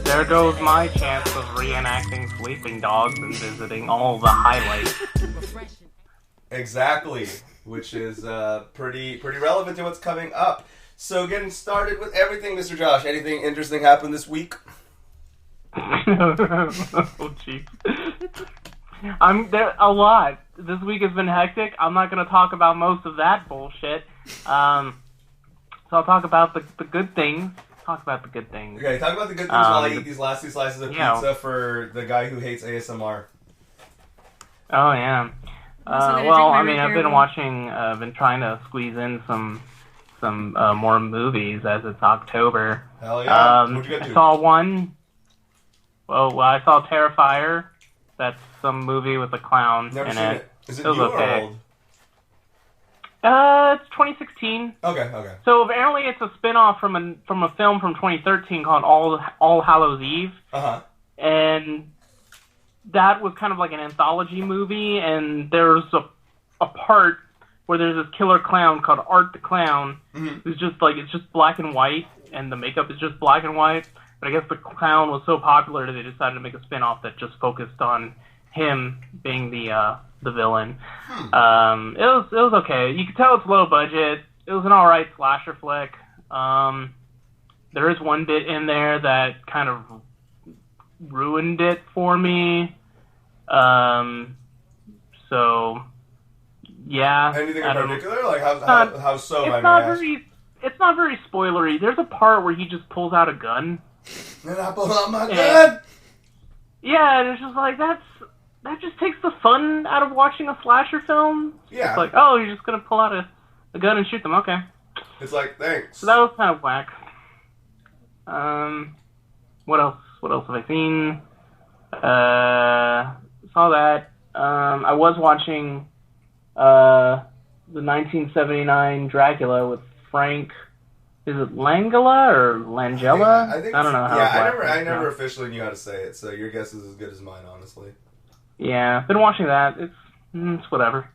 there goes my chance of reenacting Sleeping Dogs and visiting all the highlights. Exactly, which is pretty relevant to what's coming up. So getting started with everything, Mr. Josh, anything interesting happened this week? Oh, jeez. I'm there a lot. This week has been hectic. I'm not going to talk about most of that bullshit. So I'll talk about the good things. Okay, talk about the good things while I eat these last two slices of pizza for the guy who hates ASMR. Oh, yeah. Well, I mean, I've been trying to squeeze in some more movies as it's October. Hell yeah. What'd you get to? I saw one. Well, I saw Terrifier. That's some movie with a clown Never in seen it. Is it was new okay. or old? It's 2016. Okay. So apparently it's a spin-off from a film from 2013 called All Hallows Eve. Uh-huh. And that was kind of like an anthology movie, and there's a part where there's this killer clown called Art the Clown, who's just like, it's just black and white, and the makeup is just black and white. But I guess the clown was so popular that they decided to make a spin-off that just focused on him being the villain. It was okay. You could tell it's low budget. It was an alright slasher flick. There is one bit in there that kind of ruined it for me. So yeah. Anything in particular? Like how so? It's not very spoilery. There's a part where he just pulls out a gun. And I pull out my gun. Yeah, and it's just like that just takes the fun out of watching a slasher film. Yeah. It's like, oh, you're just gonna pull out a gun and shoot them. Okay. It's like, thanks. So that was kind of whack. What else? What else have I seen? Saw that. I was watching the 1979 Dracula with Frank. Is it Langella or Langella? I think I don't know how. Yeah, I never officially knew how to say it, so your guess is as good as mine, honestly. Yeah, been watching that. It's whatever.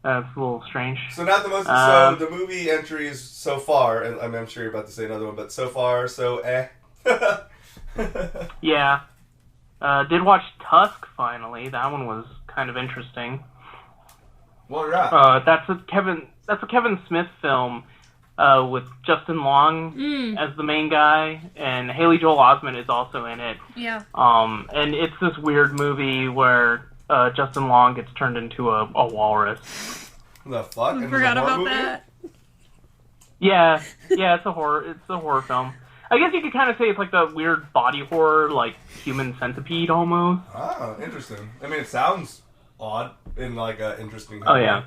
It's a little strange. So not the most. So the movie entries so far, and I'm sure you're about to say another one, but so far, so Yeah. Did watch Tusk finally. That one was kind of interesting. What that? That's a Kevin Smith film with Justin Long as the main guy, and Haley Joel Osment is also in it. Yeah. And it's this weird movie where Justin Long gets turned into a walrus. The fuck? I forgot about that. Yeah, it's a horror film. I guess you could kind of say it's like the weird body horror, like Human Centipede almost. Oh, interesting. I mean, it sounds odd in like an interesting way. Oh, yeah.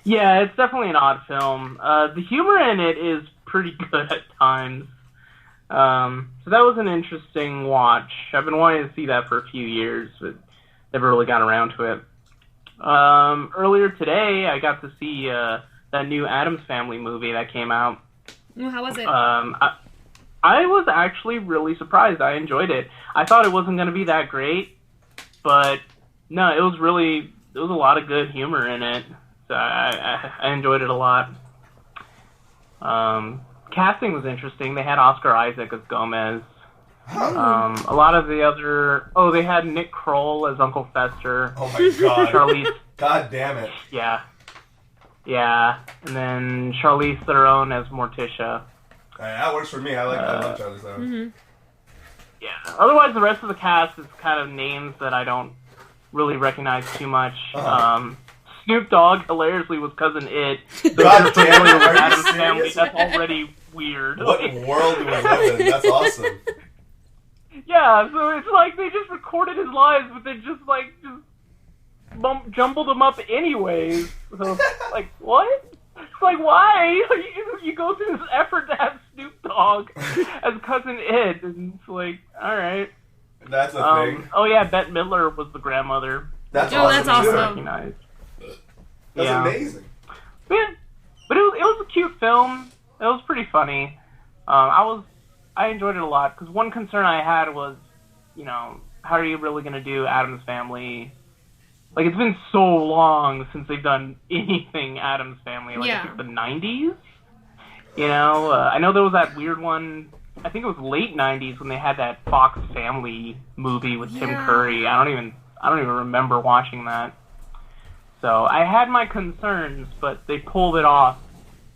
Yeah, it's definitely an odd film. The humor in it is pretty good at times. So that was an interesting watch. I've been wanting to see that for a few years, but never really got around to it. Earlier today, I got to see that new Addams Family movie that came out. Well, how was it? I was actually really surprised. I enjoyed it. I thought it wasn't going to be that great, but no, it was a lot of good humor in it. So I enjoyed it a lot. Casting was interesting. They had Oscar Isaac as Gomez. A lot of the other... Oh, they had Nick Kroll as Uncle Fester. Oh my god. Charlize... God damn it. Yeah. And then Charlize Theron as Morticia. That works for me. I love Charlize Theron. Mm-hmm. Yeah. Otherwise, the rest of the cast is kind of names that I don't really recognize too much. Snoop Dogg hilariously was Cousin It. God damn it, are you Addams serious? Family, that's already weird. What world do we live in? That's awesome. Yeah, so it's like they just recorded his lives, but they just jumbled them up anyways. So it's like, what? It's like, why? You go through this effort to have Snoop Dogg as Cousin It, and it's like, alright. That's a thing. Oh yeah, Bette Midler was the grandmother. That's awesome. awesome. That's Recognized. That's amazing. But it was a cute film. It was pretty funny. I enjoyed it a lot, because one concern I had was, how are you really going to do Addams Family? Like, it's been so long since they've done anything Addams Family, I think the 90s? I know there was that weird one I think it was late '90s when they had that Fox Family movie with Tim Curry. I don't even remember watching that. So I had my concerns, but they pulled it off.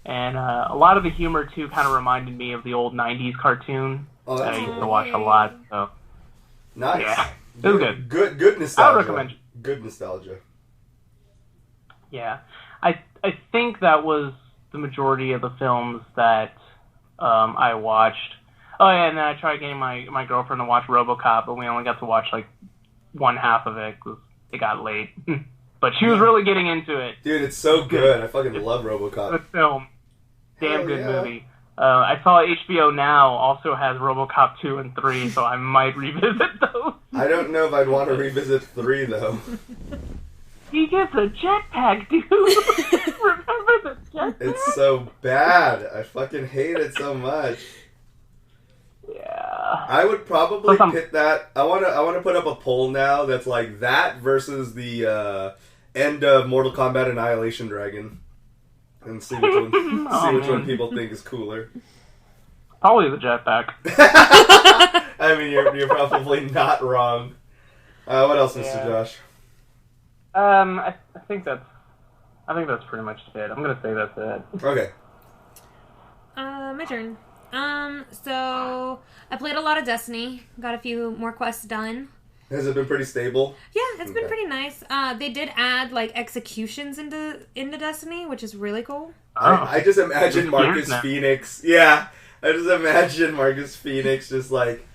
And a lot of the humor, too, kind of reminded me of the old 90s cartoon that I used to watch a lot. So, nice. Yeah, it was good. Good nostalgia. I would recommend it. Good nostalgia. Yeah. I think that was the majority of the films that I watched. Oh, yeah, and then I tried getting my girlfriend to watch RoboCop, but we only got to watch, like, one half of it because it got late. But she was really getting into it. Dude, it's so good. I fucking love RoboCop. Good film. Damn good movie. I saw HBO Now also has RoboCop 2 and 3, so I might revisit those. I don't know if I'd want to revisit 3, though. He gets a jetpack, dude. Remember the jetpack? It's so bad. I fucking hate it so much. Yeah. I would probably pit that. I want to put up a poll now that's like that versus the end of Mortal Kombat Annihilation Dragon. And see which one people think is cooler. Probably the jetpack. I mean, you're probably not wrong. What else, Mr. Josh? I think that's pretty much it. I'm gonna say that's it. Okay. My turn. So I played a lot of Destiny. Got a few more quests done. Has it been pretty stable? Yeah, it's been pretty nice. They did add like executions into Destiny, which is really cool. I just imagine Marcus Phoenix. Yeah, I just imagine Marcus Phoenix just like,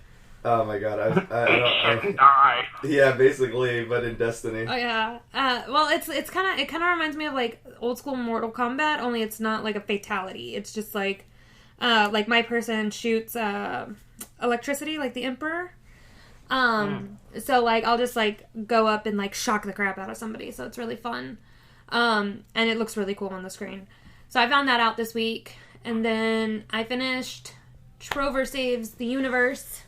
oh my god, I yeah, basically, but in Destiny. Oh yeah. Well, it kind of reminds me of like old school Mortal Kombat, only it's not like a fatality. It's just like my person shoots electricity, like the Emperor. So like I'll just like go up and like shock the crap out of somebody, so it's really fun. And it looks really cool on the screen. So I found that out this week, and then I finished Trover Saves the Universe,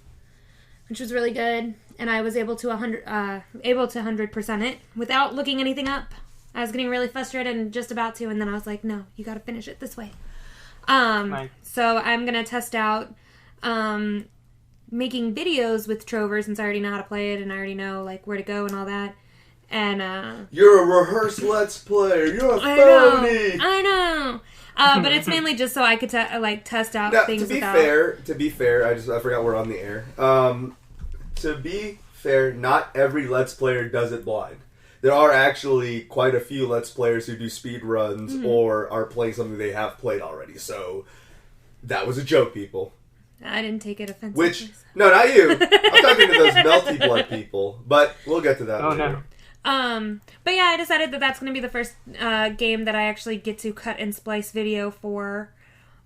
which was really good, and I was able to 100% it without looking anything up. I was getting really frustrated and just about to, and then I was like, no, you got to finish it this way. Nice. So I'm gonna test out making videos with Trover, since I already know how to play it and I already know like where to go and all that. And you're a rehearsed Let's Player. You're a phony. I know. But it's mainly just so I could test out things. To be fair, I forgot we're on the air. To be fair, not every Let's Player does it blind. There are actually quite a few Let's Players who do speed runs or are playing something they have played already. So that was a joke, people. I didn't take it offensively. No, not you. I'm talking to those melty blood people. But we'll get to that later. But yeah, I decided that that's going to be the first game that I actually get to cut and splice video for.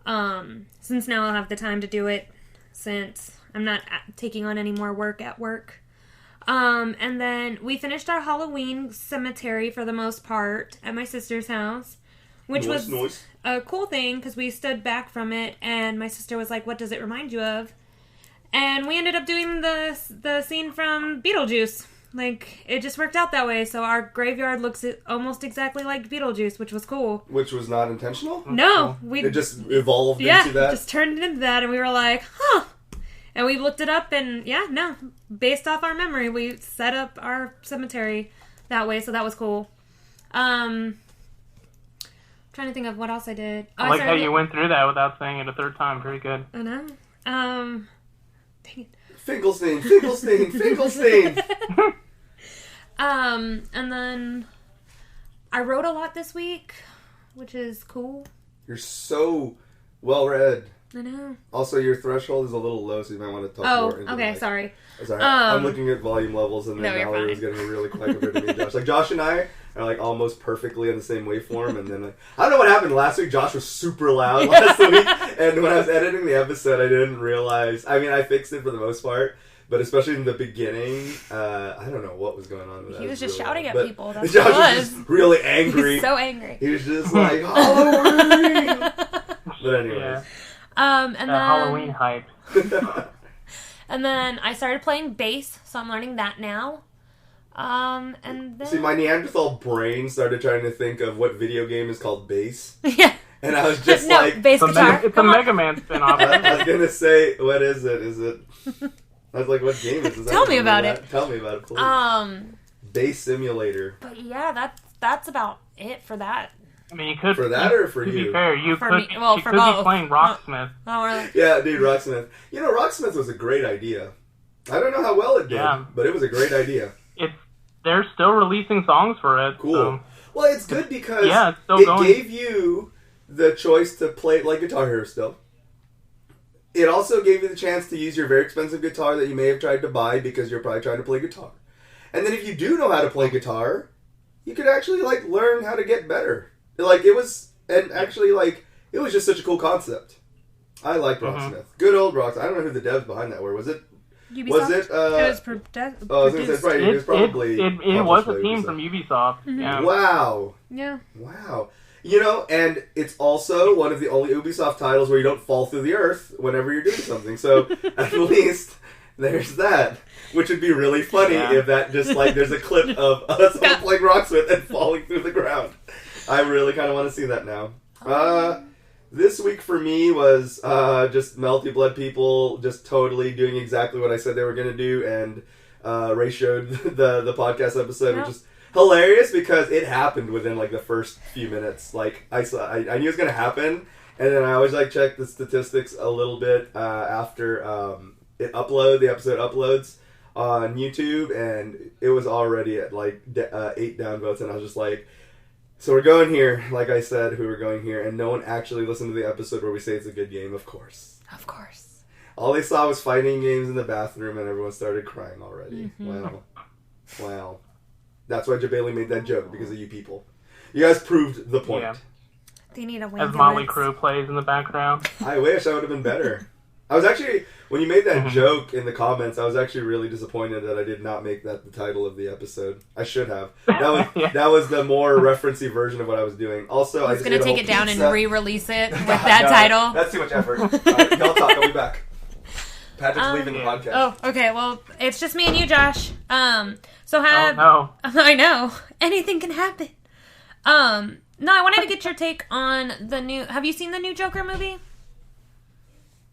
Since now I'll have the time to do it, since I'm not taking on any more work at work. And then we finished our Halloween cemetery for the most part at my sister's house, which was a cool thing because we stood back from it, and my sister was like, "What does it remind you of?" And we ended up doing the scene from Beetlejuice. Like, it just worked out that way, so our graveyard looks almost exactly like Beetlejuice, which was cool. Which was not intentional? No. It just evolved into that? Yeah, just turned it into that, and we were like, huh. And we looked it up, and based off our memory, we set up our cemetery that way, so that was cool. Trying to think of what else I did. I like how you went through that without saying it a third time. Very good. I know. Dang it. Finkelstein. And then I wrote a lot this week, which is cool. You're so well read. I know. Also, your threshold is a little low, so you might want to talk more into okay, sorry. Sorry. I'm looking at volume levels, and then Mallory was getting really quiet compared to me and Josh. Like, Josh and I are like almost perfectly in the same waveform, and then I don't know what happened last week. Josh was super loud last week, and when I was editing the episode, I didn't realize. I mean, I fixed it for the most part, but especially in the beginning, I don't know what was going on with that. He was just shouting at people. That's Josh what it was just really angry. He was so angry. He was just like, Halloween! But anyways. Yeah. And then Halloween hype. And then I started playing bass, so I'm learning that now. And then See, my Neanderthal brain started trying to think of what video game is called bass. Yeah. And I was just bass guitar. It's a Mega Man spin-off. I was gonna say, what is it? Is it? I was like, what game is this? Tell me about it. Tell me about it, please. Bass Simulator. But yeah, that's about it for that. I mean, you could for that or for to you. be fair, you for could, me, well, you for could both. be playing Rocksmith. Really? Yeah, dude, Rocksmith. You know, Rocksmith was a great idea. I don't know how well it did, but it was a great idea. They're still releasing songs for it. Cool. So. Well, it's good because it's still going. Gave you the choice to play it like Guitar Hero still. It also gave you the chance to use your very expensive guitar that you may have tried to buy because you're probably trying to play guitar. And then if you do know how to play guitar, you could actually, learn how to get better. It was just such a cool concept. I like Rocksmith. Good old Rocksmith. I don't know who the devs behind that were. Was it? Ubisoft? Was it? It was produced. I was going to say, it was probably... It was a team from Ubisoft. Mm-hmm. Yeah. Wow. Yeah. Wow. You know, and it's also one of the only Ubisoft titles where you don't fall through the earth whenever you're doing something. So, at least, there's that. Which would be really funny if that just, there's a clip of us all playing Rocksmith and falling through the ground. I really kind of want to see that now. This week for me was just Melty Blood people just totally doing exactly what I said they were going to do, and Ray showed the podcast episode, which is hilarious because it happened within the first few minutes. I knew it was going to happen, and then I always check the statistics a little bit after the episode uploads on YouTube, and it was already at 8 downvotes, and I was just like, so we're going here, like I said, we were going here, and no one actually listened to the episode where we say it's a good game, of course. Of course. All they saw was fighting games in the bathroom, and everyone started crying already. Mm-hmm. Wow. That's why Jabali made that joke, because of you people. You guys proved the point. Yeah. They need a wing. As Molly Crew plays in the background. I wish I would have been better. I was actually, when you made that joke in the comments, I was actually really disappointed that I did not make that the title of the episode. I should have. That was the more referencey version of what I was doing. Also, I was going to take it down and re-release it with that title. That's too much effort. All right, y'all talk. I'll be back. Patrick's leaving the podcast. Oh, okay. Well, it's just me and you, Josh. I know. Anything can happen. No, I wanted to get your take on the new... Have you seen the new Joker movie?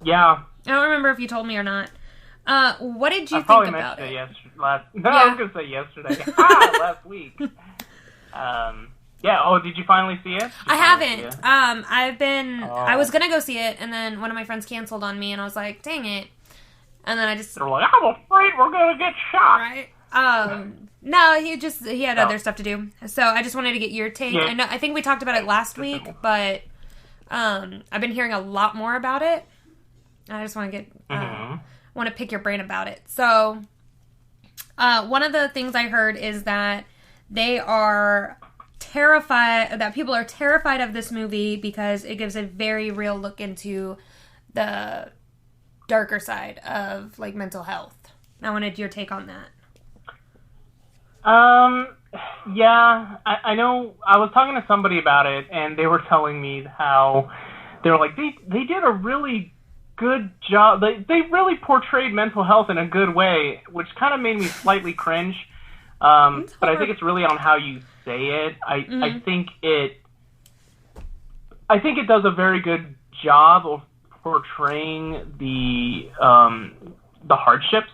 Yeah. I don't remember if you told me or not. What did you think about it? I was going to say yesterday. Last week. Yeah. Oh, did you finally see it? I haven't. I was going to go see it, and then one of my friends canceled on me, and I was like, dang it. And then I just... They're like, I'm afraid we're going to get shot. Right? No, he had other stuff to do. So I just wanted to get your take. Yeah. I think we talked about it last week, but I've been hearing a lot more about it. I just want to want to pick your brain about it. So, one of the things I heard is that they are terrified, that people are terrified of this movie because it gives a very real look into the darker side of mental health. I wanted your take on that. Yeah, I know. I was talking to somebody about it, and they were telling me how they were like, they did a really good job. They really portrayed mental health in a good way, which kind of made me slightly cringe. But I think it's really on how you say it. I think it does a very good job of portraying the hardships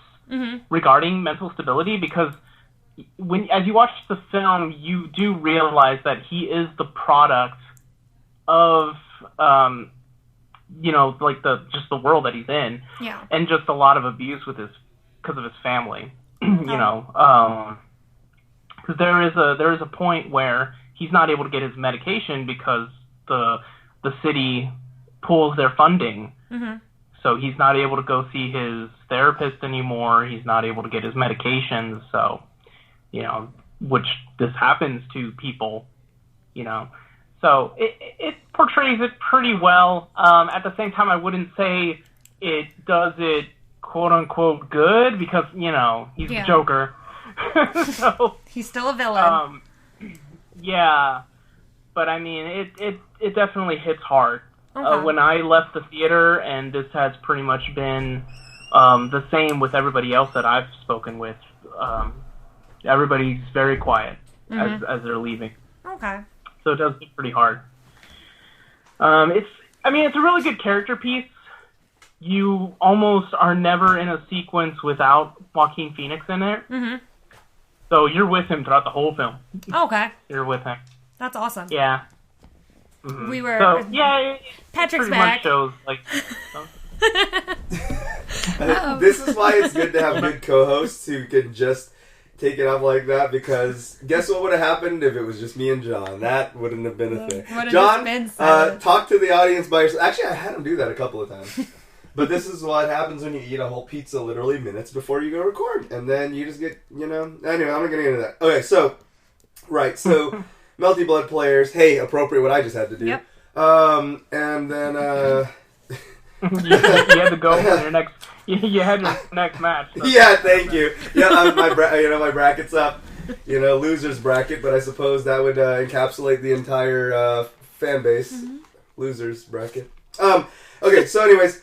regarding mental stability, because as you watch the film, you do realize that he is the product of the world that he's in, and just a lot of abuse because of his family. Because there is a point where he's not able to get his medication because the city pulls their funding. So he's not able to go see his therapist anymore. He's not able to get his medications. So, which this happens to people, So it portrays it pretty well. At the same time, I wouldn't say it does it quote unquote good, because he's the Joker. So he's still a villain. Yeah, but I mean it definitely hits hard. Okay. When I left the theater, and this has pretty much been the same with everybody else that I've spoken with. Everybody's very quiet as they're leaving. Okay. So it does get pretty hard. It's a really good character piece. You almost are never in a sequence without Joaquin Phoenix in it. Mm-hmm. So you're with him throughout the whole film. Okay. You're with him. That's awesome. Yeah. Mm-hmm. We were... So, yeah, Patrick's pretty back. much shows, like... This is why it's good to have good co-hosts who can just take it up like that, because guess what would have happened if it was just me and John? That wouldn't have been a thing. John, talk to the audience by yourself. Actually, I had him do that a couple of times. But this is what happens when you eat a whole pizza literally minutes before you go record. And then you just get, Anyway, I'm not going to get into that. Okay, so Melty Blood players, hey, appropriate what I just had to do. Yep. And then, you had to go for your next... You had your next match. So. Yeah, thank you. Yeah, my bracket's up. Losers bracket, but I suppose that would encapsulate the entire fan base. Mm-hmm. Losers bracket. Okay, so anyways,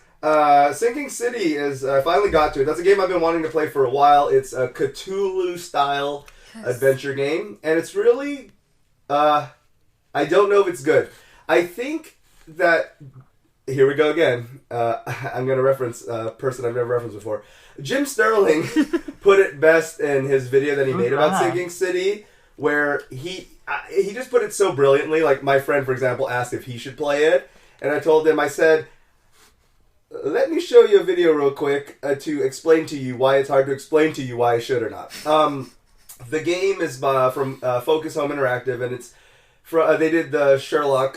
Sinking City is I finally got to it. That's a game I've been wanting to play for a while. It's a Cthulhu-style adventure game, and it's really... I don't know if it's good. I think that... Here we go again. I'm going to reference a person I've never referenced before. Jim Sterling put it best in his video that he made about Sinking City, where he just put it so brilliantly. Like, my friend, for example, asked if he should play it, and I told him, I said, let me show you a video real quick to explain to you why it's hard to explain to you why I should or not. The game is from Focus Home Interactive, and it's... they did the Sherlock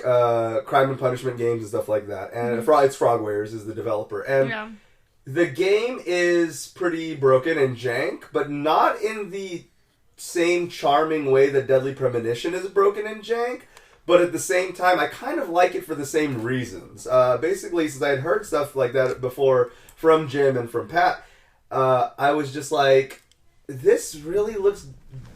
Crime and Punishment games and stuff like that. And it's Frogwares is the developer. And the game is pretty broken and jank, but not in the same charming way that Deadly Premonition is broken and jank. But at the same time, I kind of like it for the same reasons. Basically, since I had heard stuff like that before from Jim and from Pat, I was just like, this really looks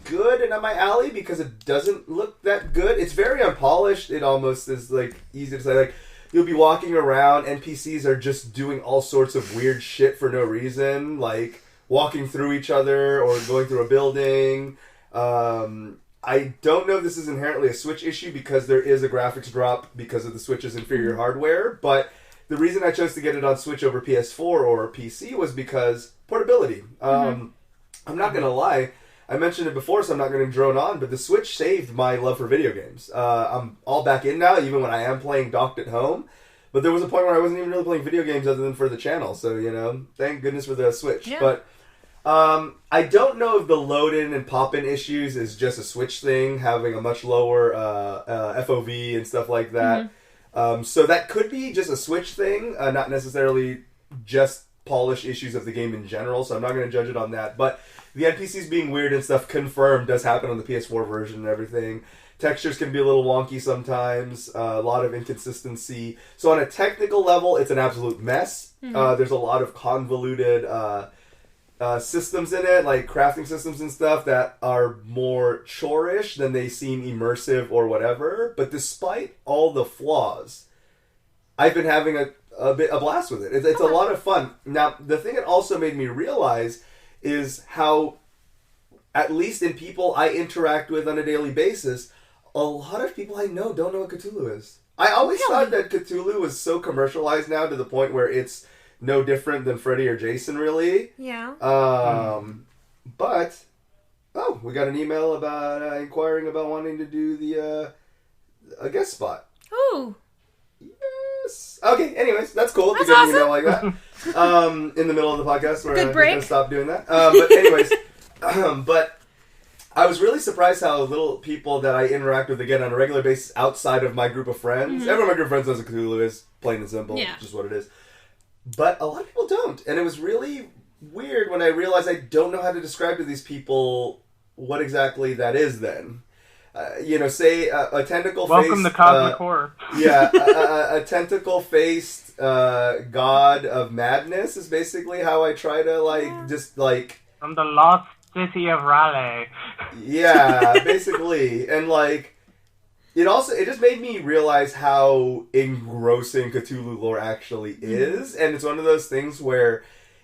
good and up my alley because it doesn't look that good. It's very unpolished. It almost is like easy to say. Like, you'll be walking around, NPCs are just doing all sorts of weird shit for no reason, like walking through each other or going through a building. I don't know if this is inherently a Switch issue because there is a graphics drop because of the Switch's inferior hardware, but the reason I chose to get it on Switch over PS4 or PC was because portability. I'm not going to lie. I mentioned it before, so I'm not going to drone on, but the Switch saved my love for video games. I'm all back in now, even when I am playing docked at home. But there was a point where I wasn't even really playing video games other than for the channel. So, thank goodness for the Switch. Yeah. But I don't know if the load-in and pop-in issues is just a Switch thing, having a much lower FOV and stuff like that. So that could be just a Switch thing, not necessarily just polish issues of the game in general. So I'm not going to judge it on that. But the NPCs being weird and stuff confirmed does happen on the PS4 version and everything. Textures can be a little wonky sometimes, a lot of inconsistency. So on a technical level, it's an absolute mess. There's a lot of convoluted systems in it, like crafting systems and stuff that are more chore-ish than they seem immersive or whatever. But despite all the flaws, I've been having a blast with it. It's a lot of fun. Now, the thing it also made me realize is how, at least in people I interact with on a daily basis, a lot of people I know don't know what Cthulhu is. I always thought that Cthulhu was so commercialized now to the point where it's no different than Freddy or Jason, really. Yeah. But, we got an email about inquiring about wanting to do a guest spot. Ooh. Yes. Okay, anyways, that's cool. That's to get awesome. an email like that. In the middle of the podcast where I'm going to stop doing that. But anyways, but I was really surprised how little people that I interact with, again, on a regular basis outside of my group of friends. Everyone in my group of friends knows what Cthulhu is, plain and simple, just what it is. But a lot of people don't. And it was really weird when I realized I don't know how to describe to these people what exactly that is then. Say a tentacle-faced... Welcome to Cosmic Horror. Yeah, a tentacle-faced god of madness is basically how I try to, From the lost city of Raleigh. Yeah, basically. And, it just made me realize how engrossing Cthulhu lore actually is. And it's one of those things where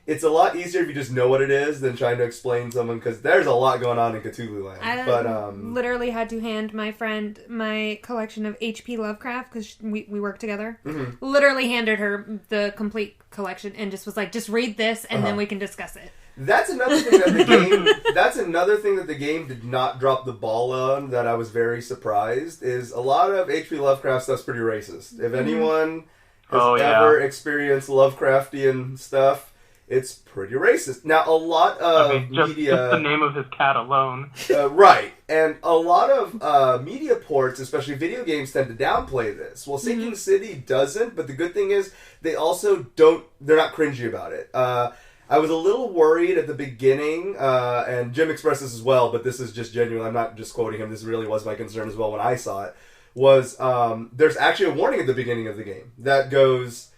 it's a lot easier if you just know what it is than trying to explain someone, because there's a lot going on in Cthulhu Land. I literally had to hand my friend my collection of H.P. Lovecraft, because we worked together. Mm-hmm. Literally handed her the complete collection and just was like, just read this and then we can discuss it. That's another thing that the game. That's another thing that the game did not drop the ball on. That I was very surprised. Is a lot of H.P. Lovecraft stuff's pretty racist. If anyone has ever experienced Lovecraftian stuff, it's pretty racist. Now, a lot of media... Just the name of his cat alone. Right. And a lot of media ports, especially video games, tend to downplay this. Well, Sinking City doesn't, but the good thing is they also don't... They're not cringy about it. I was a little worried at the beginning, and Jim expressed this as well, but this is just genuine. I'm not just quoting him. This really was my concern as well when I saw it. Was there's actually a warning at the beginning of the game that goes...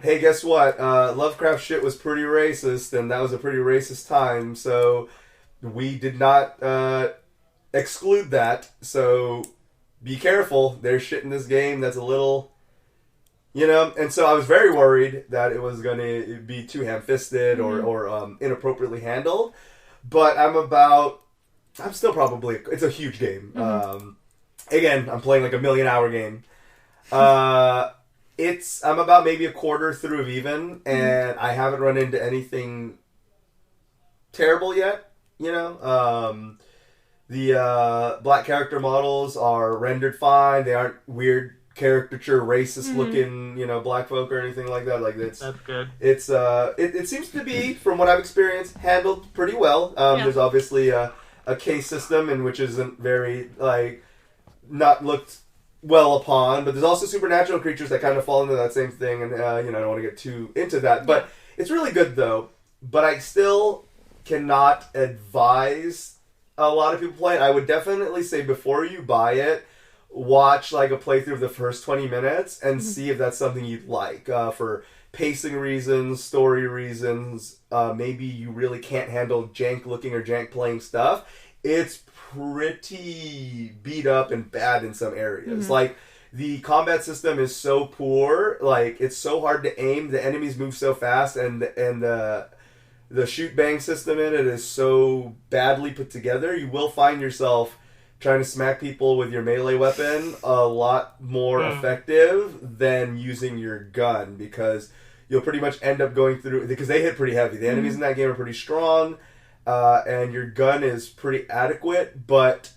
Hey, guess what? Lovecraft shit was pretty racist, and that was a pretty racist time, so we did not exclude that, so be careful. There's shit in this game that's a little, and so I was very worried that it was going to be too ham-fisted or inappropriately handled, but I'm still probably, it's a huge game. Again, I'm playing like a 1,000,000-hour game. I'm about maybe a quarter through of even, and I haven't run into anything terrible yet, The black character models are rendered fine. They aren't weird caricature, racist looking, black folk or anything like that. Like that's good. It's it seems to be, from what I've experienced, handled pretty well. There's obviously a case system in which isn't very not looked well upon, but there's also supernatural creatures that kind of fall into that same thing, and I don't want to get too into that, but it's really good though. But I still cannot advise a lot of people play it. I would definitely say before you buy it, watch like a playthrough of the first 20 minutes and see if that's something you'd like, for pacing reasons, story reasons. Maybe you really can't handle jank looking or jank playing stuff. It's pretty beat up and bad in some areas. Like, the combat system is so poor, like, it's so hard to aim, the enemies move so fast, and the shoot bang system in it is so badly put together, you will find yourself trying to smack people with your melee weapon a lot more effective than using your gun, because you'll pretty much end up going through, because they hit pretty heavy. The enemies in that game are pretty strong, and your gun is pretty adequate, but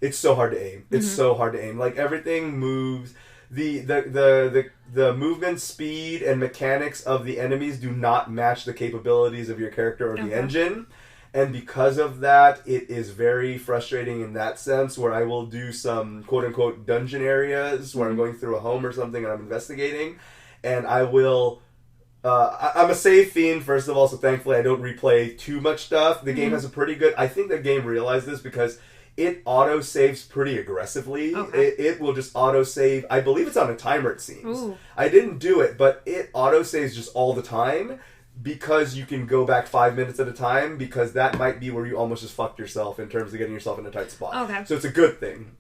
it's so hard to aim. It's so hard to aim. Like, everything moves. The movement speed and mechanics of the enemies do not match the capabilities of your character or the engine. And because of that, it is very frustrating in that sense, where I will do some quote-unquote dungeon areas where I'm going through a home or something and I'm investigating, and I will... I'm a save fiend, first of all, so thankfully I don't replay too much stuff. The game has a pretty good... I think the game realized this because it auto-saves pretty aggressively. Okay. It will just auto-save. I believe it's on a timer, it seems. Ooh. I didn't do it, but it auto-saves just all the time, because you can go back 5 minutes at a time, because that might be where you almost just fucked yourself in terms of getting yourself in a tight spot. Okay. So it's a good thing.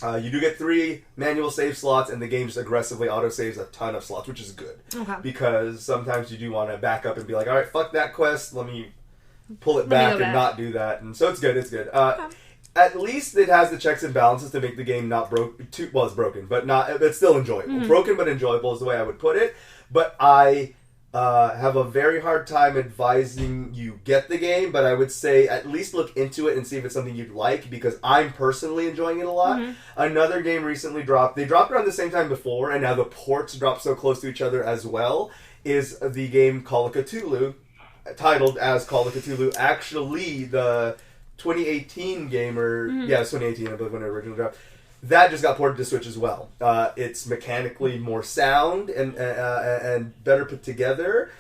You do get 3 manual save slots, and the game just aggressively auto-saves a ton of slots, which is good. Okay. Because sometimes you do want to back up and be like, alright, fuck that quest, let me pull it back and not do that. And so it's good, it's good. Okay. At least it has the checks and balances to make the game not it's broken, but it's still enjoyable. Broken but enjoyable is the way I would put it. But I have a very hard time advising you get the game, but I would say at least look into it and see if it's something you'd like, because I'm personally enjoying it a lot. Another game recently dropped. They dropped around the same time before, and now the ports drop so close to each other as well, is the game Call of Cthulhu, titled as Call of Cthulhu. Actually, the 2018 game, or yeah, it's 2018, I believe, when it originally dropped. That just got ported to Switch as well. It's mechanically more sound and better put together,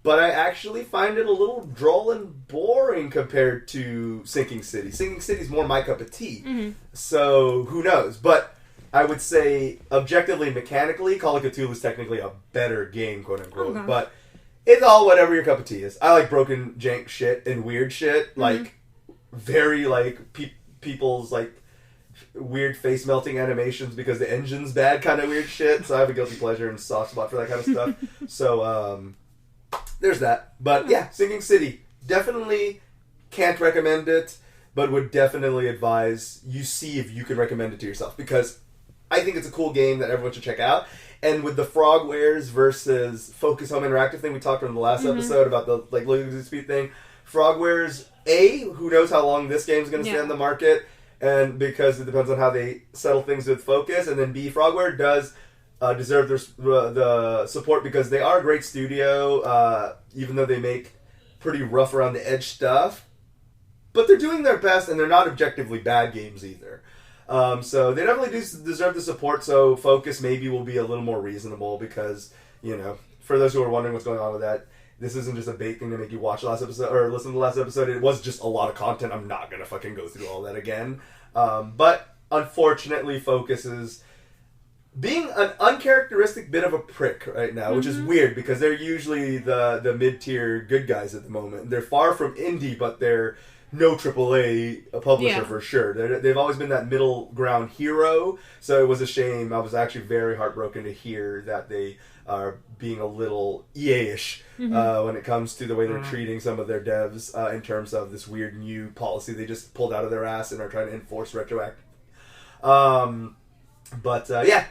but I actually find it a little dull and boring compared to Sinking City. Sinking City is more my cup of tea, so who knows? But I would say, objectively, mechanically, Call of Cthulhu is technically a better game, quote unquote. Okay. But it's all whatever your cup of tea is. I like broken jank shit and weird shit, like very people's like weird face melting animations because the engine's bad kind of weird shit. So I have a guilty pleasure and soft spot for that kind of stuff. So there's that. But yeah, Sinking City, definitely can't recommend it, but would definitely advise you see if you can recommend it to yourself, because I think it's a cool game that everyone should check out. And with the Frogwares versus Focus Home Interactive thing we talked about in the last episode about the like Look Speed thing, Frogwares, who knows how long this game's going to stay on the market, and because it depends on how they settle things with Focus, and then B, Frogware does deserve the support because they are a great studio, even though they make pretty rough around the edge stuff, but they're doing their best, and they're not objectively bad games either. So they definitely do deserve the support, so Focus maybe will be a little more reasonable because, you know, for those who are wondering what's going on with that, this isn't just a bait thing to make you watch the last episode or listen to the last episode. It was just a lot of content. I'm not going to fucking go through all that again. But unfortunately, Focus is being an uncharacteristic bit of a prick right now, which is weird because they're usually the mid-tier good guys at the moment. They're far from indie, but they're no AAA publisher for sure. They've always been that middle ground hero, so it was a shame. I was actually very heartbroken to hear that they are being a little EA-ish when it comes to the way they're treating some of their devs in terms of this weird new policy they just pulled out of their ass and are trying to enforce retroactive. But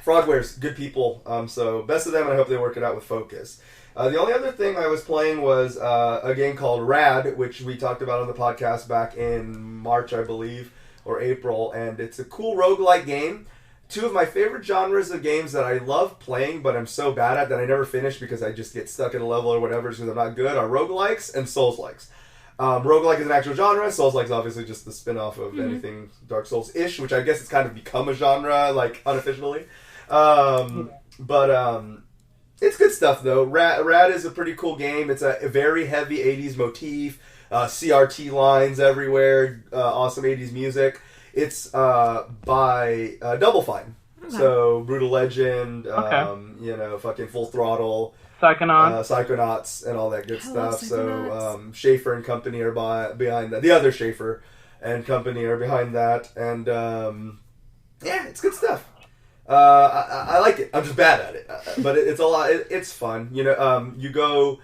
Frogwares, good people. So best of them, and I hope they work it out with Focus. The only other thing I was playing was a game called Rad, which we talked about on the podcast back in March, I believe, or April, and it's a cool roguelike game. Two of my favorite genres of games that I love playing, but I'm so bad at that I never finish because I just get stuck at a level or whatever because I'm not good, are roguelikes and Souls-likes. Roguelike is an actual genre. Souls-like is obviously just the spin-off of anything Dark Souls-ish, which I guess it's kind of become a genre, like, unofficially. It's good stuff, though. Rad is a pretty cool game. It's a very heavy 80s motif, CRT lines everywhere, awesome 80s music. It's by Double Fine. Okay. So, Brutal Legend, fucking Full Throttle, Psychonauts, and all that good stuff. So, Schaefer and company are behind that. The other Schaefer and company are behind that. And, it's good stuff. I like it. I'm just bad at it, but it's a lot. It's fun. You know, you go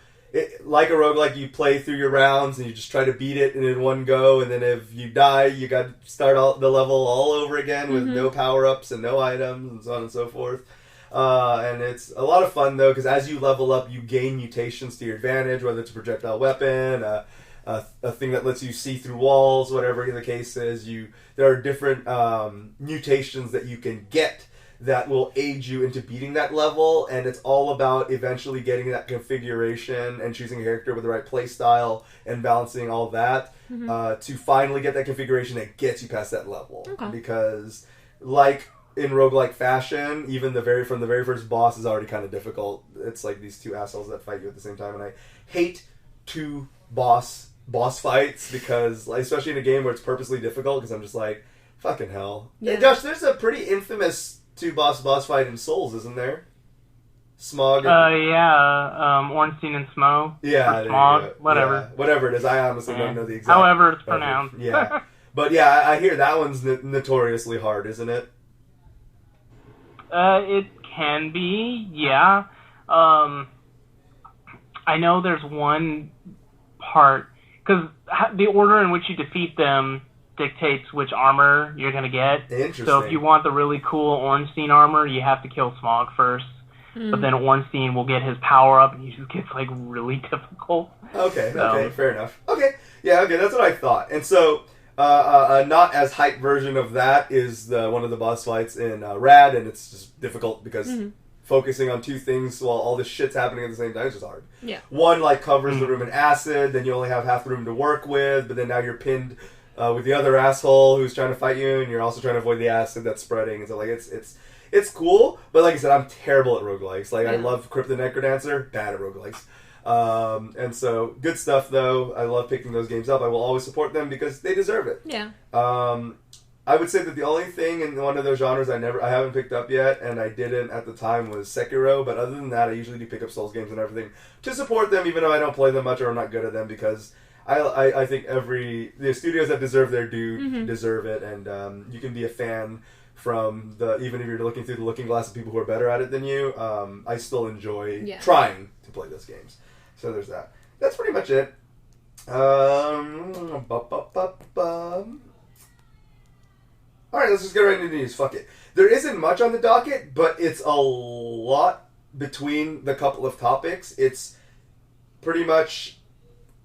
like a roguelike. You play through your rounds and you just try to beat it in one go. And then if you die, you got to start the level all over again with no power ups and no items and so on and so forth. And it's a lot of fun though because as you level up, you gain mutations to your advantage, whether it's a projectile weapon, a thing that lets you see through walls, whatever the case is. There are different mutations that you can get that will aid you into beating that level, and it's all about eventually getting that configuration and choosing a character with the right play style and balancing all that to finally get that configuration that gets you past that level. Okay. Because, like in roguelike fashion, even from the very first boss is already kind of difficult. It's like these two assholes that fight you at the same time, and I hate two boss fights because, especially in a game where it's purposely difficult, because I'm just like, fucking hell. Yeah. Hey, Josh, there's a pretty infamous two-boss fight in Souls, isn't there? Smog. Ornstein and Smo. Yeah, Smog, whatever. Yeah, whatever it is, I honestly don't know the exact. However it's pronounced. Yeah, but yeah, I hear that one's notoriously hard, isn't it? It can be, yeah. I know there's one part because the order in which you defeat them dictates which armor you're going to get. Interesting. So if you want the really cool Ornstein armor, you have to kill Smog first. But then Ornstein will get his power up, and he just gets like really difficult. Okay, fair enough. Okay, that's what I thought. And so, a not as hype version of that is one of the boss fights in Rad, and it's just difficult because focusing on two things while all this shit's happening at the same time is just hard. Yeah. One covers the room in acid, then you only have half the room to work with, but then now you're pinned with the other asshole who's trying to fight you, and you're also trying to avoid the acid that's spreading. And so, like, it's cool, but like I said, I'm terrible at roguelikes. Like, I love Crypt the Necrodancer, bad at roguelikes. And so, good stuff, though. I love picking those games up. I will always support them because they deserve it. Yeah. I would say that the only thing in one of those genres I haven't picked up yet, and I didn't at the time, was Sekiro. But other than that, I usually do pick up Souls games and everything to support them, even though I don't play them much or I'm not good at them, because I think the studios that deserve their due deserve it, and you can be a fan from even if you're looking through the looking glass of people who are better at it than you. I still enjoy trying to play those games. So there's that. That's pretty much it. Alright, let's just get right into the news. Fuck it. There isn't much on the docket, but it's a lot between the couple of topics. It's pretty much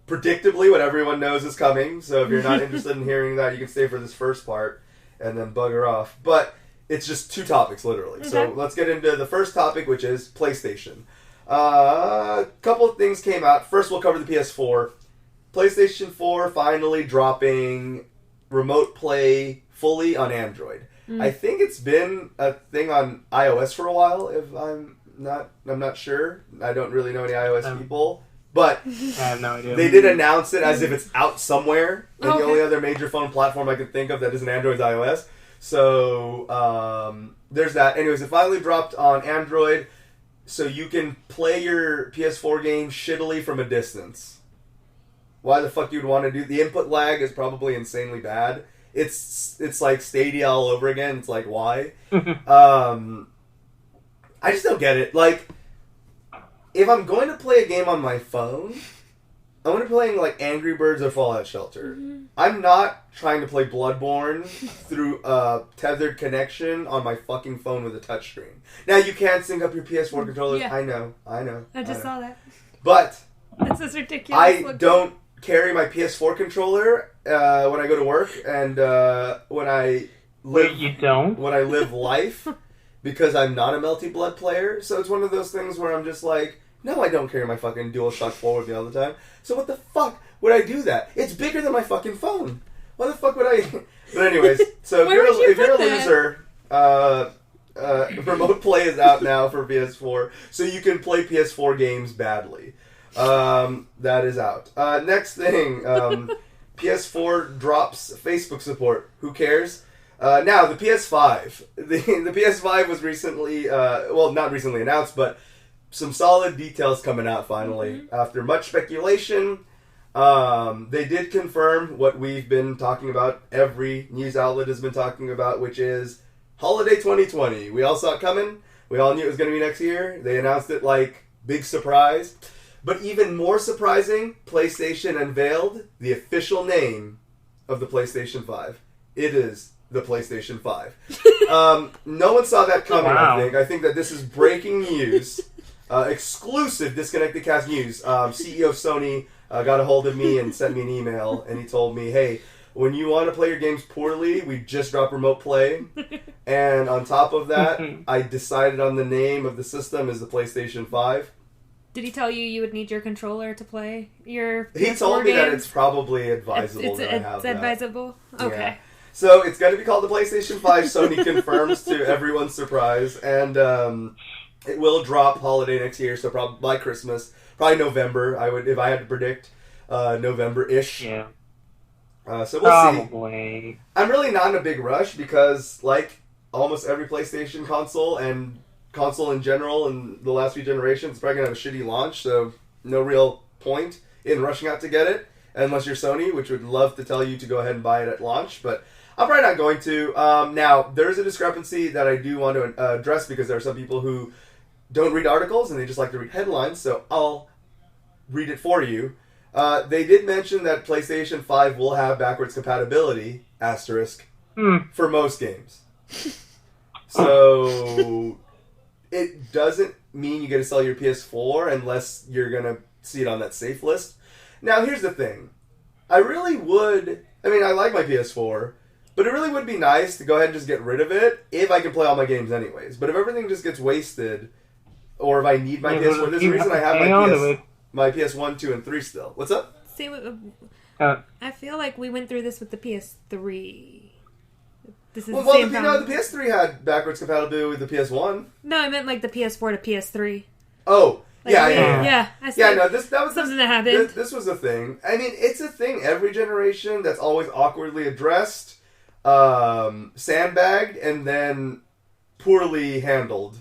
predictably what everyone knows is coming. So if you're not interested in hearing that, you can stay for this first part and then bugger off. But it's just 2 topics, literally. Okay. So let's get into the first topic, which is PlayStation. A couple of things came out. First, we'll cover the PS4. PlayStation 4 finally dropping remote play fully on Android. I think it's been a thing on iOS for a while, if I'm not sure. I don't really know any iOS people. But I have no idea. They did announce it as if it's out somewhere. And the only other major phone platform I could think of that isn't Android is iOS. So, there's that. Anyways, it finally dropped on Android, so you can play your PS4 game shittily from a distance. Why the fuck you'd want to do... The input lag is probably insanely bad. It's like Stadia all over again. It's like, why? I just don't get it. Like, if I'm going to play a game on my phone, I'm going to be playing, like, Angry Birds or Fallout Shelter. I'm not trying to play Bloodborne through a tethered connection on my fucking phone with a touchscreen. Now, you can sync up your PS4 controllers. Yeah. I know. I just saw that. But... This is ridiculous. I don't carry my PS4 controller when I go to work and when I live... Wait, you don't? When I live life, because I'm not a Melty Blood player. So it's one of those things where I'm just like, no, I don't carry my fucking DualShock 4 with me all the time. So what the fuck would I do that? It's bigger than my fucking phone. Why the fuck would I... But anyways, so if you're a loser... remote play is out now for PS4, so you can play PS4 games badly. That is out. Next thing, PS4 drops Facebook support. Who cares? Now, the PS5. The PS5 was recently, not recently announced, but some solid details coming out finally. After much speculation, they did confirm what we've been talking about, every news outlet has been talking about, which is Holiday 2020. We all saw it coming. We all knew it was going to be next year. They announced it like big surprise. But even more surprising, PlayStation unveiled the official name of the PlayStation 5. It is the PlayStation 5. No one saw that coming, wow. I think that this is breaking news. Exclusive Disconnected Cast news. CEO of Sony got a hold of me and sent me an email, and he told me, hey, when you want to play your games poorly, we just dropped remote play. And on top of that, I decided on the name of the system is the PlayStation 5. Did he tell you would need your controller to play your PS4 He told me games? that it's probably advisable that I have It's advisable? That. Okay. Yeah. So it's going to be called the PlayStation 5, Sony confirms to everyone's surprise. And it will drop holiday next year, so probably by Christmas. Probably November, if I had to predict. November-ish. Yeah. So we'll see. I'm really not in a big rush because, like almost every PlayStation console and console in general in the last few generations, it's probably going to have a shitty launch, so no real point in rushing out to get it, unless you're Sony, which would love to tell you to go ahead and buy it at launch, but I'm probably not going to. Now, there is a discrepancy that I do want to address because there are some people who don't read articles and they just like to read headlines, so I'll read it for you. They did mention that PlayStation 5 will have backwards compatibility, asterisk, for most games. So it doesn't mean you get to sell your PS4 unless you're going to see it on that safe list. Now, here's the thing. I really would... I mean, I like my PS4, but it really would be nice to go ahead and just get rid of it if I can play all my games anyways. But if everything just gets wasted, or if I need my PS4... There's a reason I have my PS1, 2, and 3 still. What's up? See, I feel like we went through this with the PS3. This is the PS3 had backwards compatibility with the PS1. No, I meant like the PS4 to PS3. Oh, like, yeah. That was something that happened. This was a thing. I mean, it's a thing every generation that's always awkwardly addressed, sandbagged, and then poorly handled.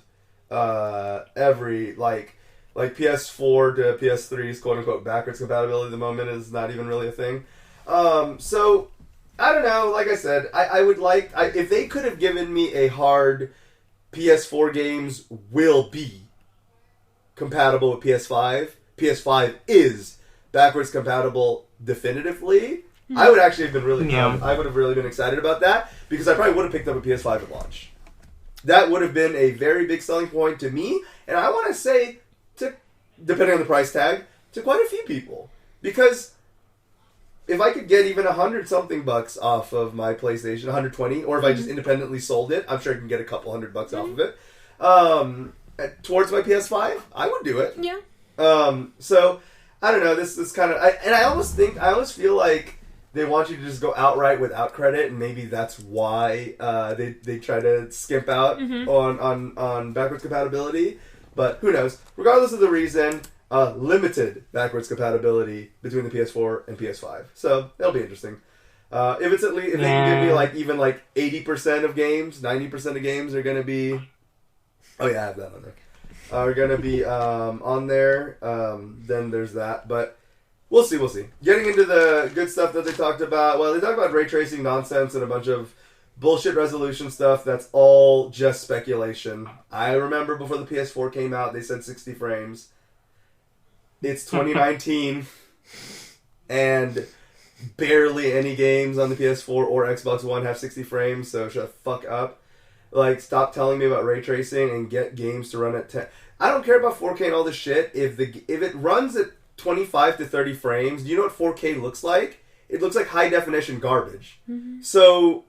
Like PS4 to PS3's quote-unquote backwards compatibility at the moment is not even really a thing. So, I don't know. Like I said, I would like... if they could have given me a hard PS4 games will be compatible with PS5, PS5 is backwards compatible definitively, I would actually have been really I would have really been excited about that, because I probably would have picked up a PS5 at launch. That would have been a very big selling point to me, and I want to say, to depending on the price tag, to quite a few people. Because if I could get even $100-something off of my PlayStation, 120, or if I just independently sold it, I'm sure I can get a couple $100 off of it, towards my PS5, I would do it. Yeah. So, I don't know, this kind of... I almost feel like they want you to just go outright without credit, and maybe that's why they try to skimp out on backwards compatibility. But who knows? Regardless of the reason, limited backwards compatibility between the PS4 and PS5. So that'll be interesting. If it's at least, if they can give me even 80% of games, 90% of games are going to be. Oh yeah, I have that on there. Are going to be on there. Then there's that, but. We'll see. Getting into the good stuff that they talked about. Well, they talked about ray tracing nonsense and a bunch of bullshit resolution stuff. That's all just speculation. I remember before the PS4 came out, they said 60 frames. It's 2019, and barely any games on the PS4 or Xbox One have 60 frames, so shut the fuck up. Stop telling me about ray tracing and get games to run at 10. I don't care about 4K and all this shit. If it runs at 25 to 30 frames. Do you know what 4K looks like? It looks like high definition garbage. Mm-hmm. So,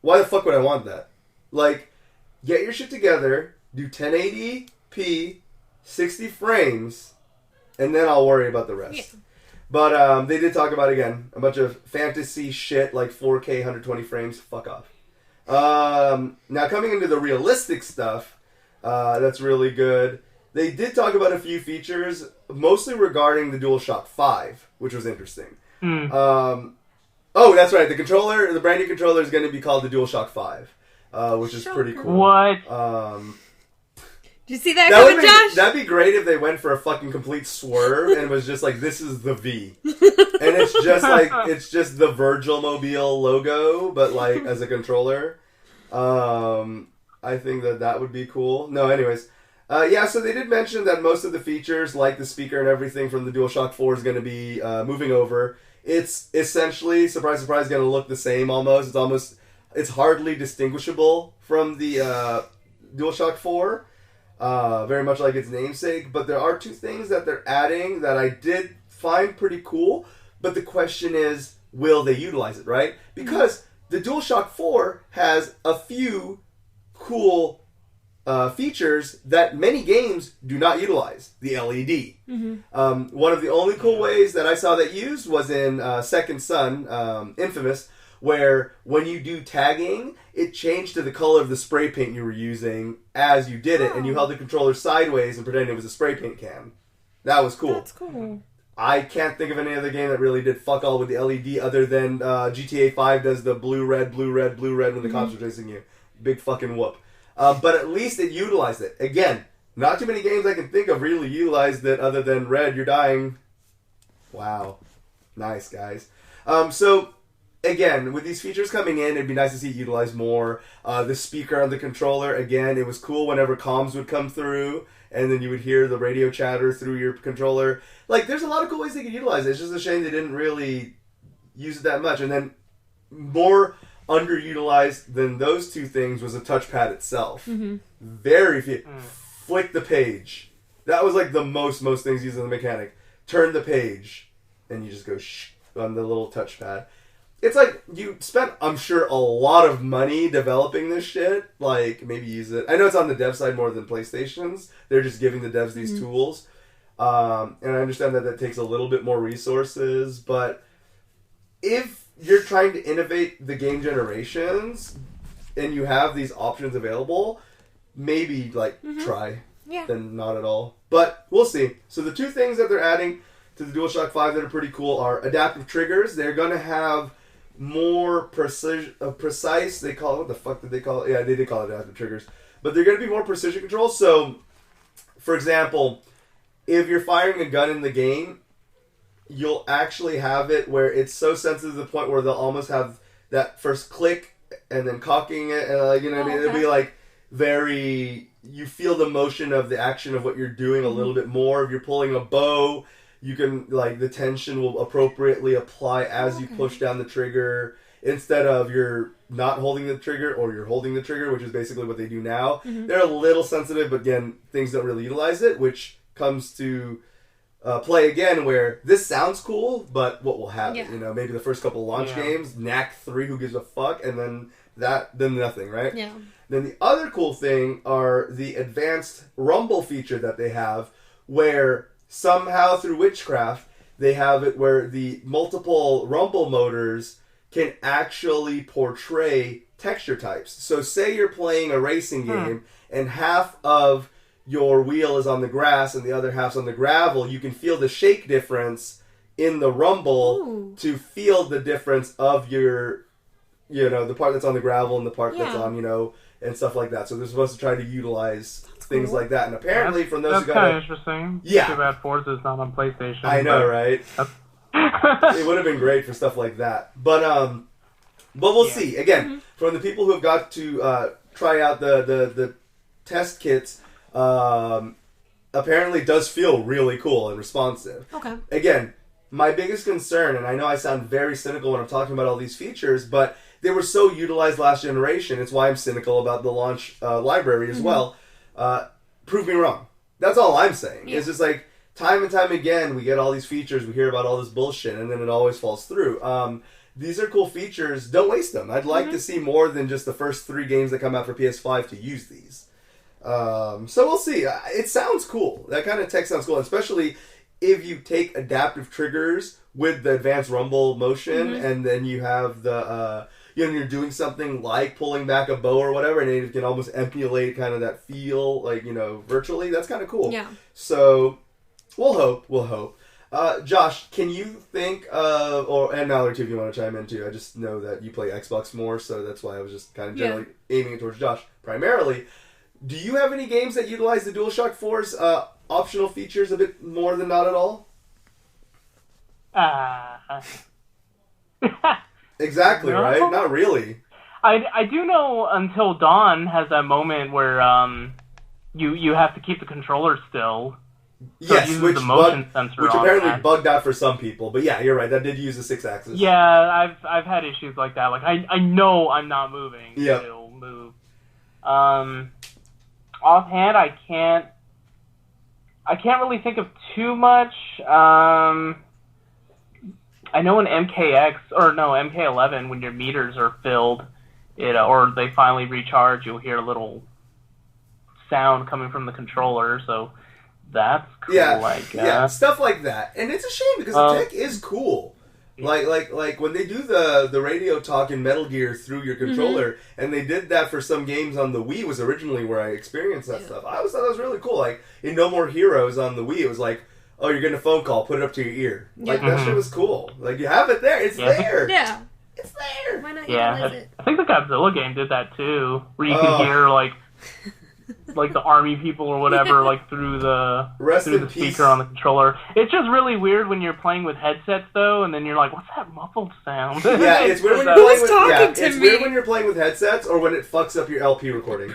why the fuck would I want that? Get your shit together, do 1080p, 60 frames, and then I'll worry about the rest. Yeah. But they did talk about, again, a bunch of fantasy shit like 4K, 120 frames. Fuck off. Now, coming into the realistic stuff, that's really good. They did talk about a few features, mostly regarding the DualShock 5, which was interesting. Oh, that's right. The brand new controller is going to be called the DualShock 5, which is pretty cool. What? Did you see that coming, Josh? That'd be great if they went for a fucking complete swerve and it was just this is the V. And it's just the Virgil Mobile logo, but as a controller. I think that would be cool. No, anyways. So they did mention that most of the features, like the speaker and everything from the DualShock 4, is going to be moving over. It's essentially, surprise, surprise, going to look the same almost. It's hardly distinguishable from the DualShock 4, very much like its namesake. But there are two things that they're adding that I did find pretty cool. But the question is, will they utilize it, right? Because the DualShock 4 has a few cool features that many games do not utilize. The LED. Mm-hmm. One of the only cool ways that I saw that used was in Second Son, Infamous, where when you do tagging, it changed to the color of the spray paint you were using as you did it, and you held the controller sideways and pretended it was a spray paint can. That was cool. That's cool. I can't think of any other game that really did fuck all with the LED other than GTA 5 does the blue-red when the cops are chasing you. Big fucking whoop. But at least it utilized it. Again, not too many games I can think of really utilized it other than Red, You're Dying. Wow. Nice, guys. So, again, with these features coming in, it'd be nice to see it utilized more. The speaker on the controller, again, it was cool whenever comms would come through, and then you would hear the radio chatter through your controller. There's a lot of cool ways they could utilize it. It's just a shame they didn't really use it that much. And then, more underutilized than those two things was a touchpad itself. Mm-hmm. Very few. Flick the page. That was the most things used in the mechanic. Turn the page, and you just go on the little touchpad. It's you spent, I'm sure, a lot of money developing this shit. Maybe use it. I know it's on the dev side more than PlayStation's. They're just giving the devs these tools. And I understand that takes a little bit more resources, but if you're trying to innovate the game generations and you have these options available, maybe try. Yeah. Than not at all. But we'll see. So the two things that they're adding to the DualShock 5 that are pretty cool are adaptive triggers. They're going to have more precise, they call it, what the fuck did they call it? Yeah, they did call it adaptive triggers. But they're going to be more precision control. So, for example, if you're firing a gun in the game, you'll actually have it where it's so sensitive to the point where they'll almost have that first click and then cocking it, and you know what I mean? It'll be very you feel the motion of the action of what you're doing a little bit more. If you're pulling a bow, you can, like, the tension will appropriately apply as you push down the trigger, instead of you're not holding the trigger or you're holding the trigger, which is basically what they do now. They're a little sensitive, but again, things don't really utilize it, which comes to play again where this sounds cool, but what will happen? You know, maybe the first couple launch games, Knack 3, who gives a fuck, and then nothing, right? Yeah. Then the other cool thing are the advanced rumble feature that they have, where somehow through witchcraft, they have it where the multiple rumble motors can actually portray texture types. So say you're playing a racing game and half of your wheel is on the grass and the other half's on the gravel, you can feel the shake difference in the rumble to feel the difference of your, you know, the part that's on the gravel and the part that's on, you know, and stuff like that. So they're supposed to try to utilize things like that. And apparently from those who got kind of interesting. Yeah. Too bad Forza's not on PlayStation. I know, right? It would have been great for stuff like that. But we'll see. Again, from the people who have got to try out the test kits, apparently does feel really cool and responsive. Okay. Again, my biggest concern, and I know I sound very cynical when I'm talking about all these features, but they were so utilized last generation. It's why I'm cynical about the launch library as well. Prove me wrong. That's all I'm saying. It's just like, time and time again, we get all these features, we hear about all this bullshit, and then it always falls through. These are cool features. Don't waste them. I'd like to see more than just the first 3 games that come out for PS5 to use these. So we'll see. It sounds cool. That kind of tech sounds cool, especially if you take adaptive triggers with the advanced rumble motion, and then you have the, you know, you're doing something like pulling back a bow or whatever, and it can almost emulate kind of that feel, like, you know, virtually. That's kind of cool. Yeah. So we'll hope. Josh, can you think of, and Mallory too, if you want to chime in too. I just know that you play Xbox more, so that's why I was just kind of generally aiming it towards Josh primarily. Do you have any games that utilize the DualShock 4's optional features a bit more than not at all? Exactly, no. right? Not really. I do know Until Dawn has that moment where you have to keep the controller still. So Yes, which apparently that. bugged out for some people. But yeah, you're right. That did use the 6-axis. Yeah, I've had issues like that. Like I know I'm not moving. Yep. It'll move. Offhand, I can't really think of too much. I know in MK11, when your meters are filled, or they finally recharge, you'll hear a little sound coming from the controller. So that's cool. Yeah, stuff like that. And it's a shame because the tech is cool. Like when they do the radio talk in Metal Gear through your controller, and they did that for some games on the Wii, was originally where I experienced that stuff. I always thought that was really cool. Like in No More Heroes on the Wii, it was like, oh, you're getting a phone call, put it up to your ear. Like that shit was cool. Like you have it there, it's there. Yeah. It's there. Why not utilize it? I think the Godzilla game did that too, where you can hear like the army people or whatever, like through the speaker on the controller. It's just really weird when you're playing with headsets though, and then you're like, "What's that muffled sound?" Yeah, it's weird when you're playing with weird when you're playing with headsets or when it fucks up your LP recording.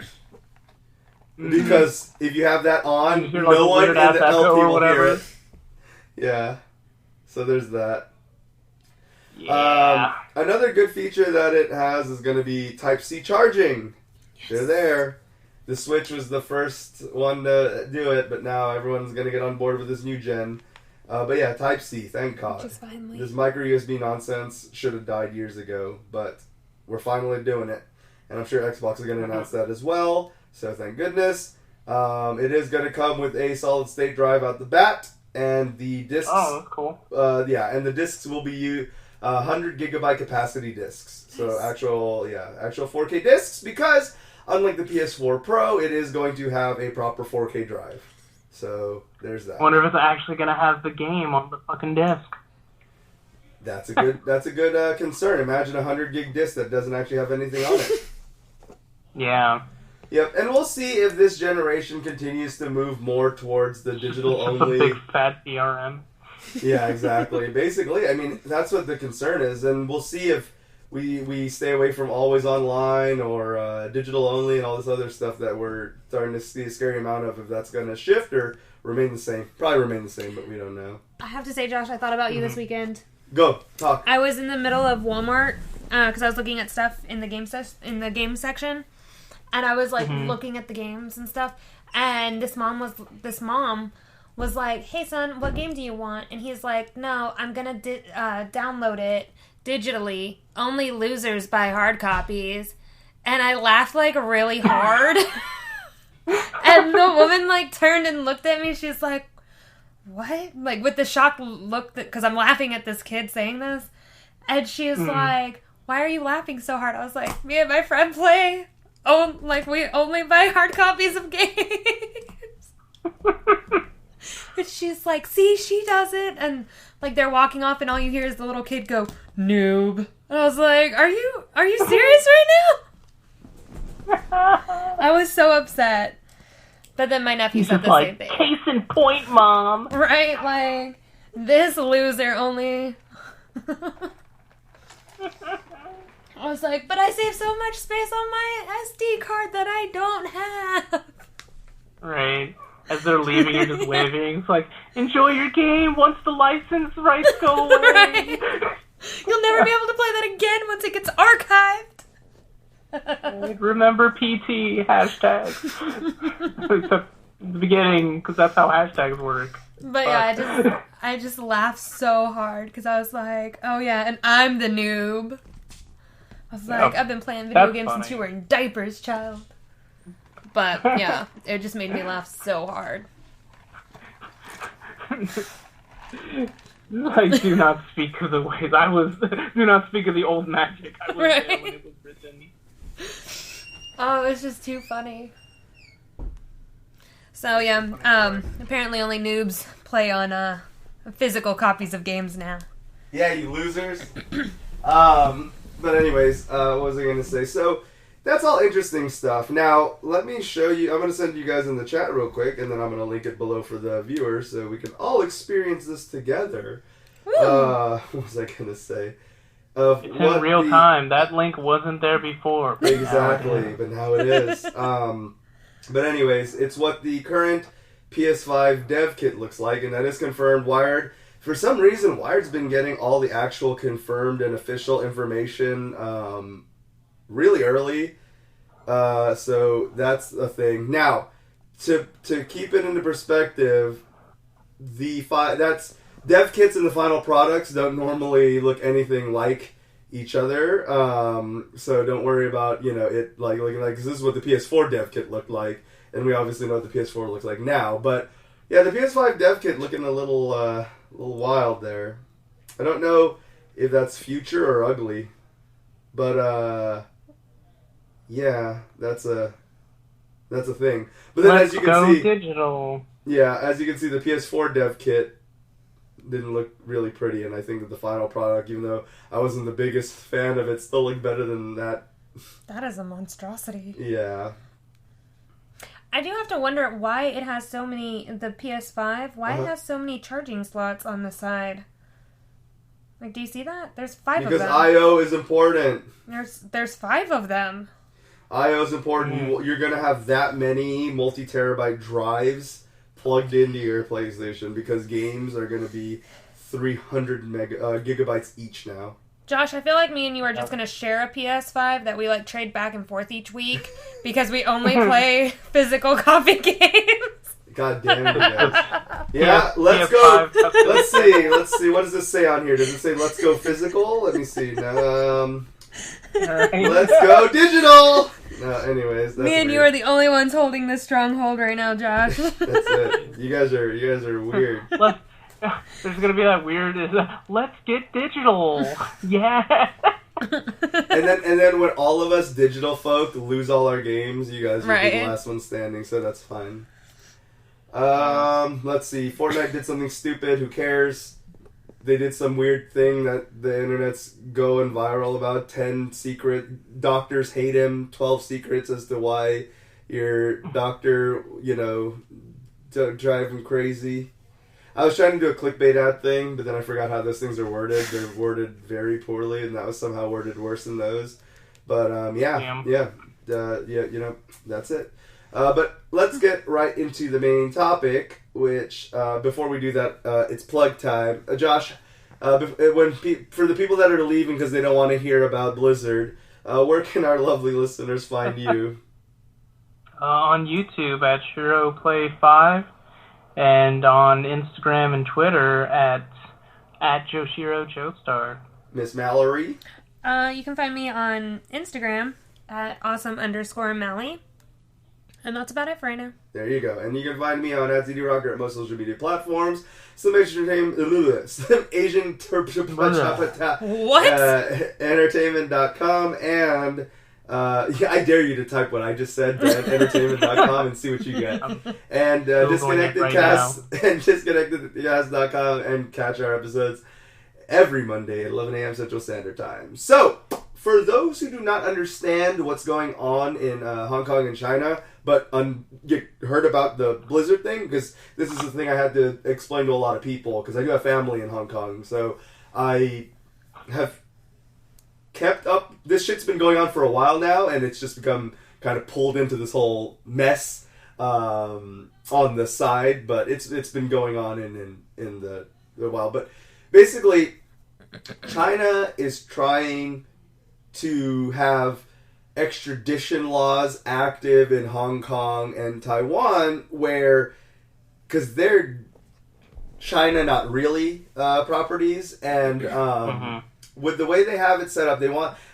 Because if you have that on, no one in the LP will hear it. Yeah, so there's that. Yeah. Another good feature that it has is going to be Type-C charging. Yes. They're there. The Switch was the first one to do it, but now everyone's going to get on board with this new gen. But yeah, Type-C, thank God. Just finally. This micro USB nonsense should have died years ago, but we're finally doing it. And I'm sure Xbox is going to announce that as well, so thank goodness. It is going to come with a solid-state drive out the bat, and the discs... Oh, that's cool. And the discs will be 100 gigabyte capacity discs. So actual 4K discs, because unlike the PS4 Pro, it is going to have a proper 4K drive. So there's that. I wonder if it's actually going to have the game on the fucking disc. That's a good concern. Imagine a 100 gig disc that doesn't actually have anything on it. Yeah. Yep, and we'll see if this generation continues to move more towards the digital only. A big fat DRM. Yeah, exactly. Basically, I mean, that's what the concern is, and we'll see if we stay away from always online or digital only and all this other stuff that we're starting to see a scary amount of, if that's going to shift or remain the same. Probably remain the same, but we don't know. I have to say, Josh, I thought about you this weekend. Go, talk. I was in the middle of Walmart because I was looking at stuff in the game section, and I was like looking at the games and stuff. And this mom was like, "Hey son, what game do you want?" And he's like, "No, I'm gonna download it digitally. Only losers buy hard copies." And I laughed like really hard. And the woman like turned and looked at me. She's like, "What?" Like with the shocked look because I'm laughing at this kid saying this. And she was like, "Why are you laughing so hard?" I was like, "Me and my friend play. Oh, like we only buy hard copies of games." And she's like, "See, she does it." And like they're walking off, and all you hear is the little kid go, "Noob." And I was like, "Are you serious right now?" I was so upset. But then my nephew said the same thing. Case in point, Mom. Right? Like, this loser only. I was like, but I save so much space on my SD card that I don't have. Right. As they're leaving, you're just waving. It's like, enjoy your game once the license rights go away. Right. You'll never be able to play that again once it gets archived. Remember PT hashtags. Except the beginning, because that's how hashtags work. But yeah, I just laughed so hard because I was like, oh yeah, and I'm the noob. I was like, I've been playing video games since you were in diapers, child. But yeah, it just made me laugh so hard. Like, do not speak of the ways do not speak of the old magic. I was there when it was written. Oh, it was just too funny. So yeah, apparently only noobs play on physical copies of games now. Yeah, you losers. But anyways, what was I going to say? So, that's all interesting stuff. Now, let me show you. I'm going to send you guys in the chat real quick, and then I'm going to link it below for the viewers so we can all experience this together. What was I going to say? It's in real time. That link wasn't there before. Exactly, but now it is. But anyways, it's what the current PS5 dev kit looks like, and that is confirmed. Wired. For some reason, Wired's been getting all the actual confirmed and official information really early. So that's a thing. Now, to keep it into perspective, dev kits and the final products don't normally look anything like each other. So don't worry about, it like looking like, because this is what the PS4 dev kit looked like, and we obviously know what the PS4 looks like now. But yeah, the PS5 dev kit looking a little wild there. I don't know if that's future or ugly, but yeah, that's a thing. But then as you can see, digital. Yeah, as you can see, the PS4 dev kit didn't look really pretty, and I think that the final product, even though I wasn't the biggest fan of it, still looked better than that. That is a monstrosity. Yeah. I do have to wonder why it has so many, the PS5, why it has so many charging slots on the side. Like, do you see that? There's 5 of them. Because I/O is important. There's 5 of them. I/O is important. You're going to have that many multi-terabyte drives plugged into your PlayStation because games are going to be 300 gigabytes each now. Josh, I feel like me and you are just going to share a PS5 that we like trade back and forth each week because we only play physical copy games. God damn it, guys. Yeah, let's go. Let's see. What does this say on here? Does it say let's go physical? Let me see. Let's go digital. No, anyways, that's me and weird. You are the only ones holding this stronghold right now, Josh. That's it. You guys are weird. There's gonna be that weird. Let's get digital. Yeah. and then when all of us digital folk lose all our games, you guys will be the last one standing. So that's fine. Let's see. Fortnite did something stupid. Who cares? They did some weird thing that the internet's going viral about. 10 secret doctors hate him. 12 secrets as to why your doctor, drive him crazy. I was trying to do a clickbait ad thing, but then I forgot how those things are worded. They're worded very poorly, and that was somehow worded worse than those. But that's it. But let's get right into the main topic, which, before we do that, it's plug time. Josh, for the people that are leaving because they don't want to hear about Blizzard, where can our lovely listeners find you? On YouTube at Shiro Play 5, and on Instagram and Twitter at Joshiro Joestar. Miss Mallory? You can find me on Instagram at awesome_Mally. And that's about it for right now. There you go. And you can find me on @ZDRocker at most social media platforms. Entertainment.com, and I dare you to type what I just said, entertainment.com, and see what you get. And disconnectedcast.com, and catch our episodes every Monday at 11 a.m. Central Standard Time. So, for those who do not understand what's going on in Hong Kong and China, but you heard about the Blizzard thing, because this is the thing I had to explain to a lot of people, because I do have family in Hong Kong, so I have kept up. This shit's been going on for a while now, and it's just become kind of pulled into this whole mess on the side, but it's been going on in the while. But basically, China is trying to have extradition laws active in Hong Kong and Taiwan, because they're China, not really properties, and with the way they have it set up,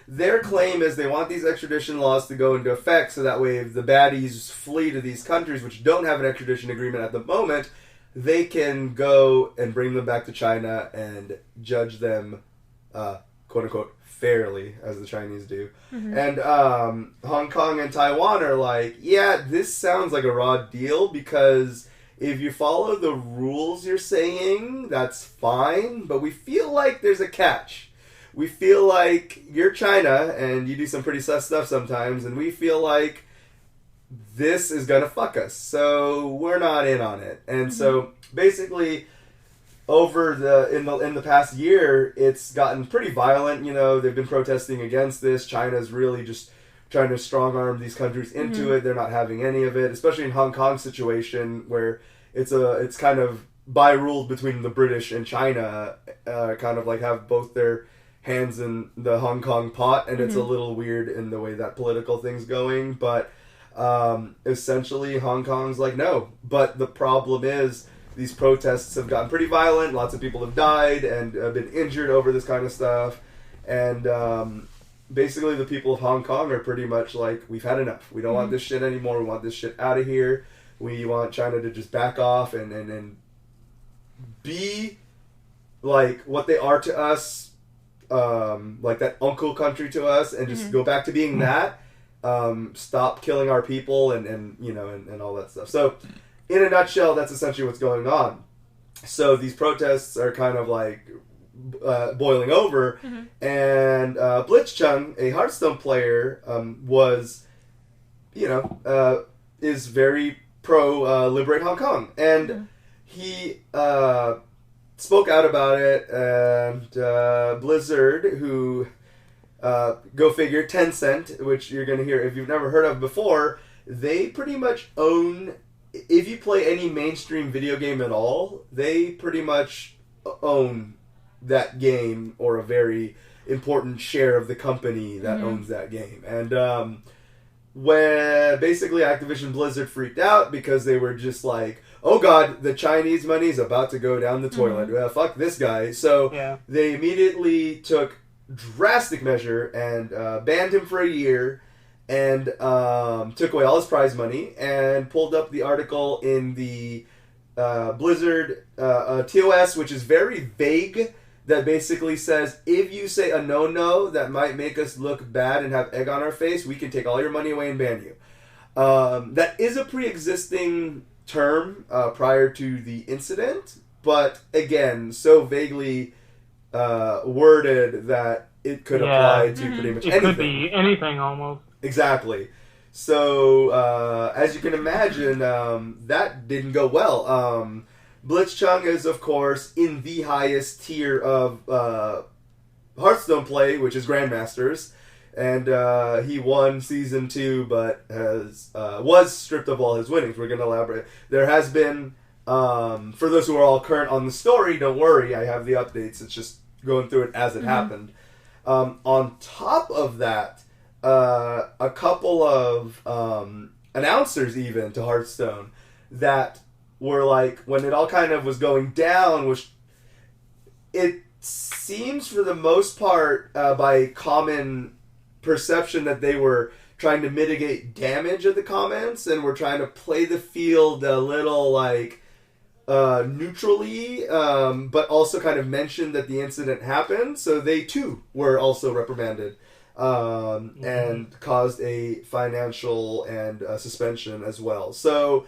their claim is they want these extradition laws to go into effect, so that way if the baddies flee to these countries which don't have an extradition agreement at the moment, they can go and bring them back to China and judge them, quote unquote, fairly, as the Chinese do. Mm-hmm. And Hong Kong and Taiwan are like, yeah, this sounds like a raw deal, because if you follow the rules you're saying, that's fine, but we feel like there's a catch. We feel like you're China, and you do some pretty sus stuff sometimes, and we feel like this is gonna fuck us, so we're not in on it. And so, basically, over in the past year, it's gotten pretty violent. You know, they've been protesting against this. China's really just trying to strong arm these countries into it. They're not having any of it, especially in Hong Kong's situation, where it's kind of by rules between the British and China, kind of like have both their hands in the Hong Kong pot, and it's a little weird in the way that political thing's going. But essentially, Hong Kong's like, no. But the problem is, these protests have gotten pretty violent. Lots of people have died and have been injured over this kind of stuff. And basically the people of Hong Kong are pretty much like, we've had enough. We don't want this shit anymore. We want this shit out of here. We want China to just back off and be like what they are to us, like that uncle country to us, and just go back to being that. Stop killing our people and all that stuff. So, in a nutshell, that's essentially what's going on. So these protests are kind of like boiling over, and Tsung, a Hearthstone player, is very pro Liberate Hong Kong, and he spoke out about it. And Blizzard, who go figure, Tencent, which you're going to hear if you've never heard of before, they pretty much own. If you play any mainstream video game at all, they pretty much own that game, or a very important share of the company that owns that game. And when basically Activision Blizzard freaked out because they were just like, oh god, the Chinese money is about to go down the toilet. Well, fuck this guy. So they immediately took drastic measure and banned him for a year, and took away all his prize money, and pulled up the article in the Blizzard TOS, which is very vague, that basically says, if you say a no-no that might make us look bad and have egg on our face, we can take all your money away and ban you. That is a pre-existing term prior to the incident, but again, so vaguely worded that it could apply to pretty much anything. It could be anything, almost. Exactly. So, as you can imagine, that didn't go well. Blitzchung is, of course, in the highest tier of Hearthstone play, which is Grandmasters. And he won Season 2, but was stripped of all his winnings. We're going to elaborate. There has been, for those who are all current on the story, don't worry, I have the updates. It's just going through it as it happened. On top of that, a couple of announcers even to Hearthstone that were like, when it all kind of was going down, which it seems for the most part by common perception that they were trying to mitigate damage of the comments and were trying to play the field a little like neutrally, but also kind of mentioned that the incident happened. So they too were also reprimanded and caused a financial and suspension as well. So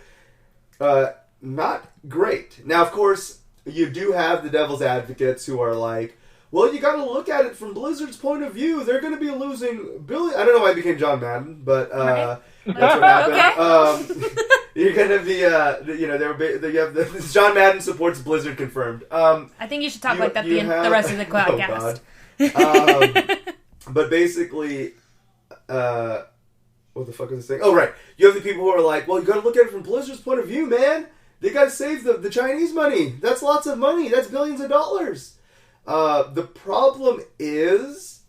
not great. Now, of course, you do have the devil's advocates who are like, well, you got to look at it from Blizzard's point of view. They're going to be losing billions. I don't know why I became John Madden, but that's what happened. Okay. You're going to be, you have the John Madden supports Blizzard confirmed. I think you should talk like that the rest of the podcast. But basically, what the fuck is this thing? Oh, right. You have the people who are like, well, you got to look at it from Blizzard's point of view, man. They got to save the Chinese money. That's lots of money. That's billions of dollars. The problem is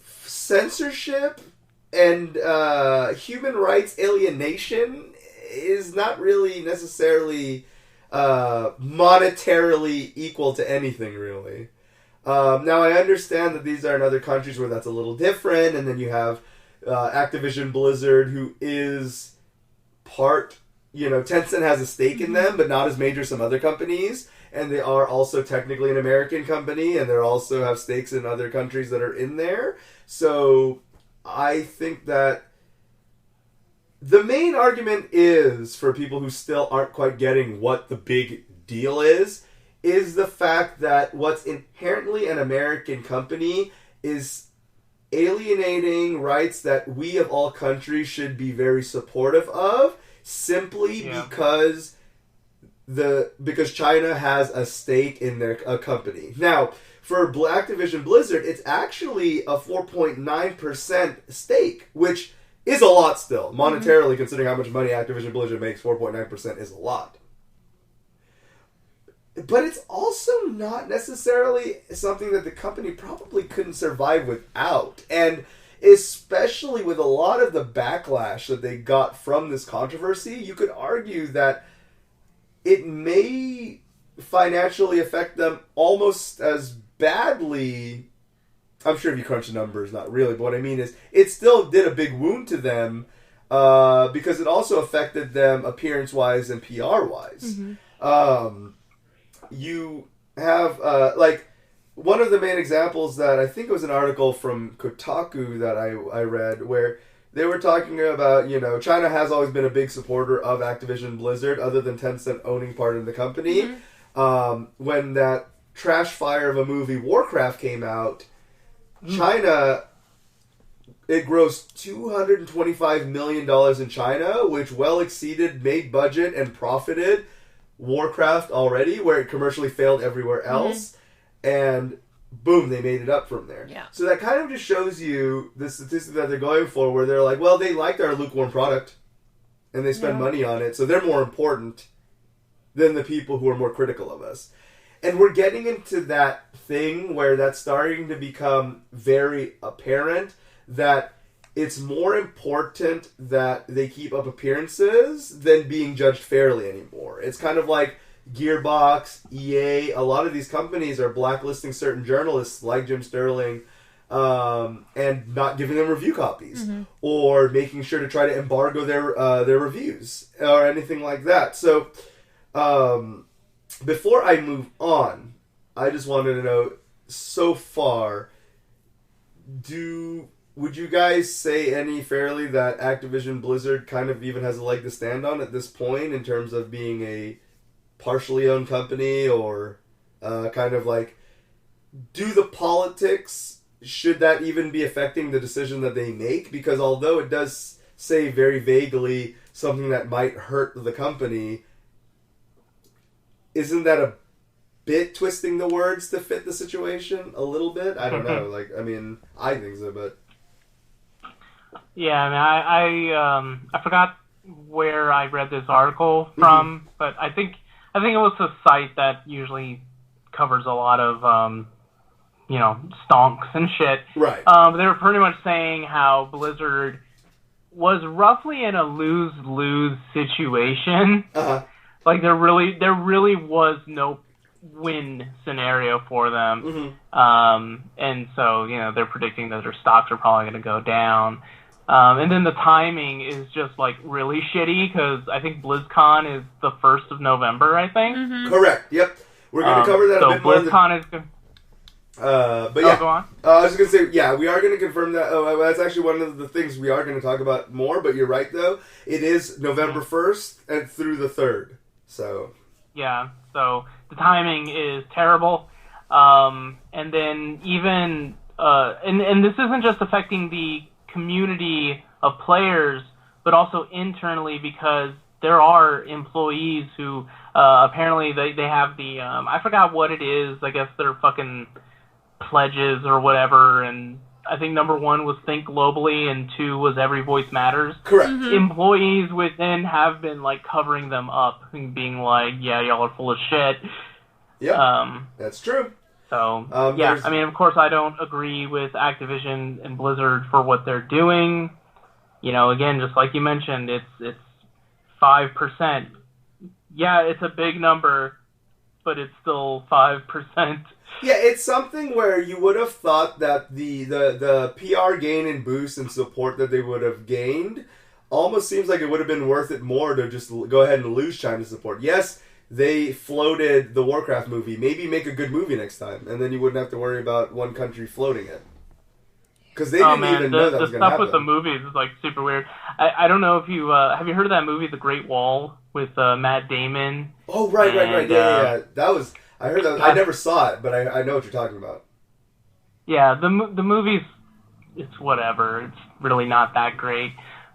censorship and human rights alienation is not really necessarily monetarily equal to anything, really. Now, I understand that these are in other countries where that's a little different, and then you have Activision Blizzard, who is part... Tencent has a stake in them, but not as major as some other companies. And they are also technically an American company, and they also have stakes in other countries that are in there. So I think that the main argument is, for people who still aren't quite getting what the big deal is the fact that what's inherently an American company is alienating rights that we of all countries should be very supportive of, simply because China has a stake in their company. Now, for Activision Blizzard, it's actually a 4.9% stake, which is a lot still. Monetarily, considering how much money Activision Blizzard makes, 4.9% is a lot. But it's also not necessarily something that the company probably couldn't survive without. And especially with a lot of the backlash that they got from this controversy, you could argue that it may financially affect them almost as badly. I'm sure if you crunch the numbers, not really, but what I mean is it still did a big wound to them because it also affected them appearance-wise and PR-wise. You have, one of the main examples that I think was an article from Kotaku that I read where they were talking about, China has always been a big supporter of Activision Blizzard, other than Tencent owning part of the company. When that trash fire of a movie Warcraft came out, China, it grossed $225 million in China, which well exceeded, made budget, and profited Warcraft already, where it commercially failed everywhere else. And boom, they made it up from there. Yeah. So that kind of just shows you the statistic that they're going for, where they're like, well, they liked our lukewarm product, and they spend money on it, so they're more important than the people who are more critical of us. And we're getting into that thing where that's starting to become very apparent that it's more important that they keep up appearances than being judged fairly anymore. It's kind of like Gearbox, EA, a lot of these companies are blacklisting certain journalists like Jim Sterling and not giving them review copies or making sure to try to embargo their reviews or anything like that. So before I move on, I just wanted to know, so far, would you guys say any fairly that Activision Blizzard kind of even has a leg to stand on at this point in terms of being a partially owned company, or kind of like, do the politics, should that even be affecting the decision that they make? Because although it does say very vaguely something that might hurt the company, isn't that a bit twisting the words to fit the situation a little bit? I don't know. Like, I mean, I think so, but yeah, I mean, I forgot where I read this article from, but I think it was a site that usually covers a lot of stonks and shit. Right. They were pretty much saying how Blizzard was roughly in a lose-lose situation. Like there really was no win scenario for them. And so, they're predicting that their stocks are probably going to go down. And then the timing is just like really shitty because I think BlizzCon is the 1st of November, I think. Correct. Yep. We're going to cover that a bit more. BlizzCon is good. But yeah, go on. I was just going to say, yeah, we are going to confirm that. That's actually one of the things we are going to talk about more, but you're right, though. It is November 1st and through the 3rd. So. Yeah, so the timing is terrible. And then even, and this isn't just affecting the community of players, but also internally because there are employees who apparently they have the I forgot what it is. I guess they're fucking pledges or whatever, and I think number 1 was think globally and 2 was every voice matters. Correct. Employees within have been like covering them up and being like, yeah, y'all are full of shit. Yeah, that's true. So, yeah, I mean, of course, I don't agree with Activision and Blizzard for what they're doing. Again, just like you mentioned, it's 5%. Yeah, it's a big number, but it's still 5%. Yeah, it's something where you would have thought that the PR gain and boost and support that they would have gained almost seems like it would have been worth it more to just go ahead and lose China's support. Yes, they floated the Warcraft movie. Maybe make a good movie next time, and then you wouldn't have to worry about one country floating it. Because they didn't even know that was going to happen. The stuff with the movies is like super weird. I don't know if you have you heard of that movie, The Great Wall, with Matt Damon? Oh, right. Yeah. That was, I heard that. I never saw it, but I know what you're talking about. Yeah, the movie's, it's whatever. It's really not that great.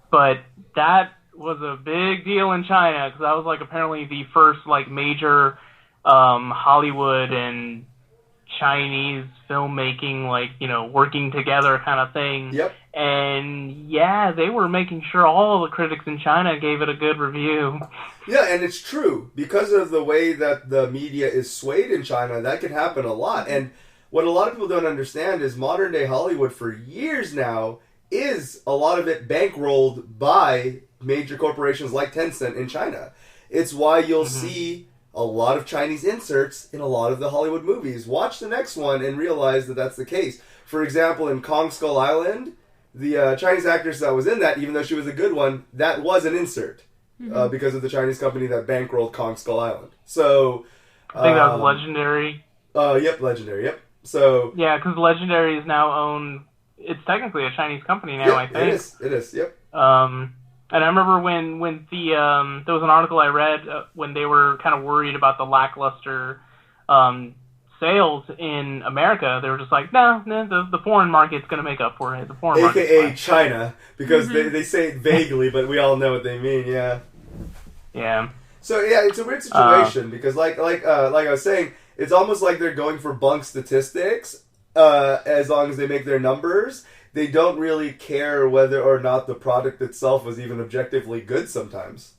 But that was a big deal in China because that was like apparently the first like major Hollywood and Chinese filmmaking, like, working together kind of thing. Yep. And yeah, they were making sure all the critics in China gave it a good review. Yeah, and it's true. Because of the way that the media is swayed in China, that can happen a lot. And what a lot of people don't understand is modern day Hollywood for years now is a lot of it bankrolled by major corporations like Tencent in China. It's why you'll see a lot of Chinese inserts in a lot of the Hollywood movies. Watch the next one and realize that that's the case. For example, in Kong Skull Island, the Chinese actress that was in that, even though she was a good one, that was an insert because of the Chinese company that bankrolled Kong Skull Island. So I think that was Legendary. Yep, Legendary. Yep. So yeah, because Legendary is now owned. It's technically a Chinese company now. I think it is. Yep. And I remember when the there was an article I read when they were kind of worried about the lackluster sales in America. They were just like, no, the foreign market's going to make up for it. The foreign market, AKA China, because they say it vaguely, but we all know what they mean. Yeah. Yeah. So yeah, it's a weird situation because like I was saying, it's almost like they're going for bunk statistics. As long as they make their numbers, they don't really care whether or not the product itself was even objectively good sometimes.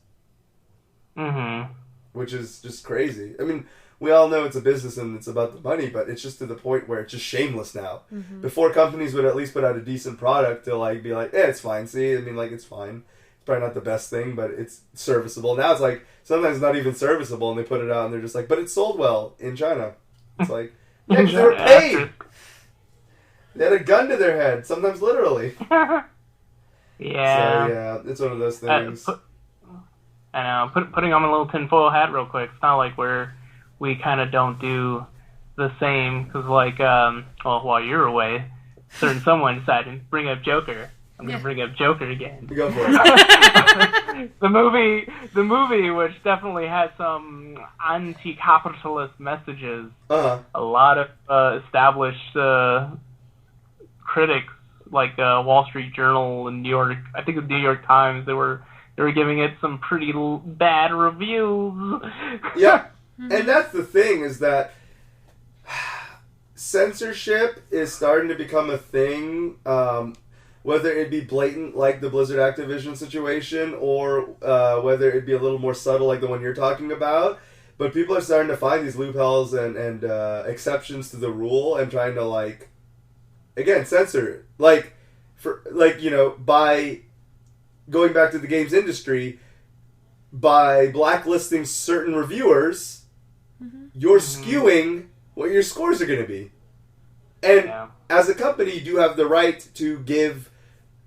Which is just crazy. I mean, we all know it's a business and it's about the money, but it's just to the point where it's just shameless now. Before, companies would at least put out a decent product to like be like, it's fine. See, I mean, like, it's fine. It's probably not the best thing, but it's serviceable. Now it's like, sometimes not even serviceable, and they put it out and they're just like, but it sold well in China. It's like, yeah, 'cause they were paid. They had a gun to their head, sometimes literally. Yeah. So, yeah, it's one of those things. I know. Putting on a little tinfoil hat real quick. It's not like we kind of don't do the same. Because, like, while you're away, certain someone decided to bring up Joker. I'm going to bring up Joker again. Go for it. The movie, which definitely has some anti-capitalist messages. A lot of established critics like Wall Street Journal and New York. I think the New York Times. They were giving it some pretty bad reviews. Yeah, and that's the thing is that censorship is starting to become a thing. Whether it be blatant like the Blizzard Activision situation or whether it be a little more subtle like the one you're talking about. But people are starting to find these loopholes and exceptions to the rule and trying to, like, again, censor it. By going back to the games industry, by blacklisting certain reviewers, you're skewing what your scores are going to be. And as a company, you do have the right to give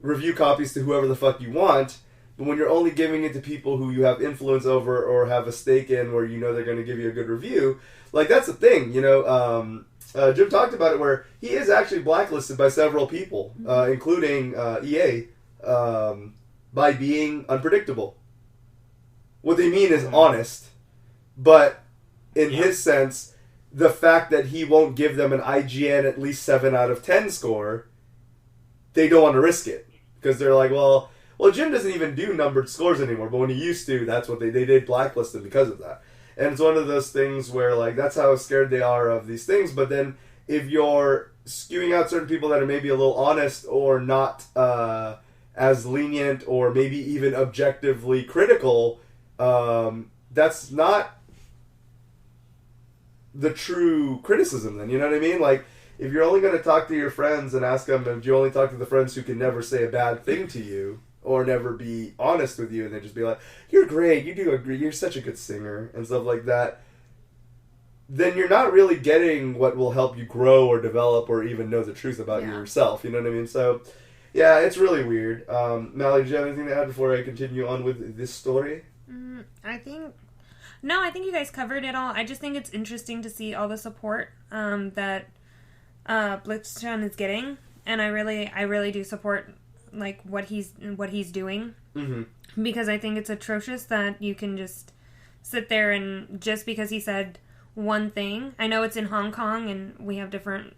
review copies to whoever the fuck you want, but when you're only giving it to people who you have influence over or have a stake in where you know they're going to give you a good review, like, that's the thing, Jim talked about it where he is actually blacklisted by several people, including EA, by being unpredictable. What they mean is honest, but in his sense, the fact that he won't give them an IGN at least 7 out of 10 score, they don't want to risk it. Because they're like, well, Jim doesn't even do numbered scores anymore, but when he used to, that's what they did blacklist him because of that. And it's one of those things where, like, that's how scared they are of these things, but then if you're skewing out certain people that are maybe a little honest or not as lenient or maybe even objectively critical, that's not the true criticism then, you know what I mean? Like, if you're only going to talk to your friends and ask them, if you only talk to the friends who can never say a bad thing to you or never be honest with you and they just be like, you're great, you're such a good singer and stuff like that, then you're not really getting what will help you grow or develop or even know the truth about yourself, you know what I mean? So, yeah, it's really weird. Mallory, do you have anything to add before I continue on with this story? I think you guys covered it all. I just think it's interesting to see all the support that Blitzchung is getting, and I really do support like what he's doing, because I think it's atrocious that you can just sit there and just because he said one thing. I know it's in Hong Kong and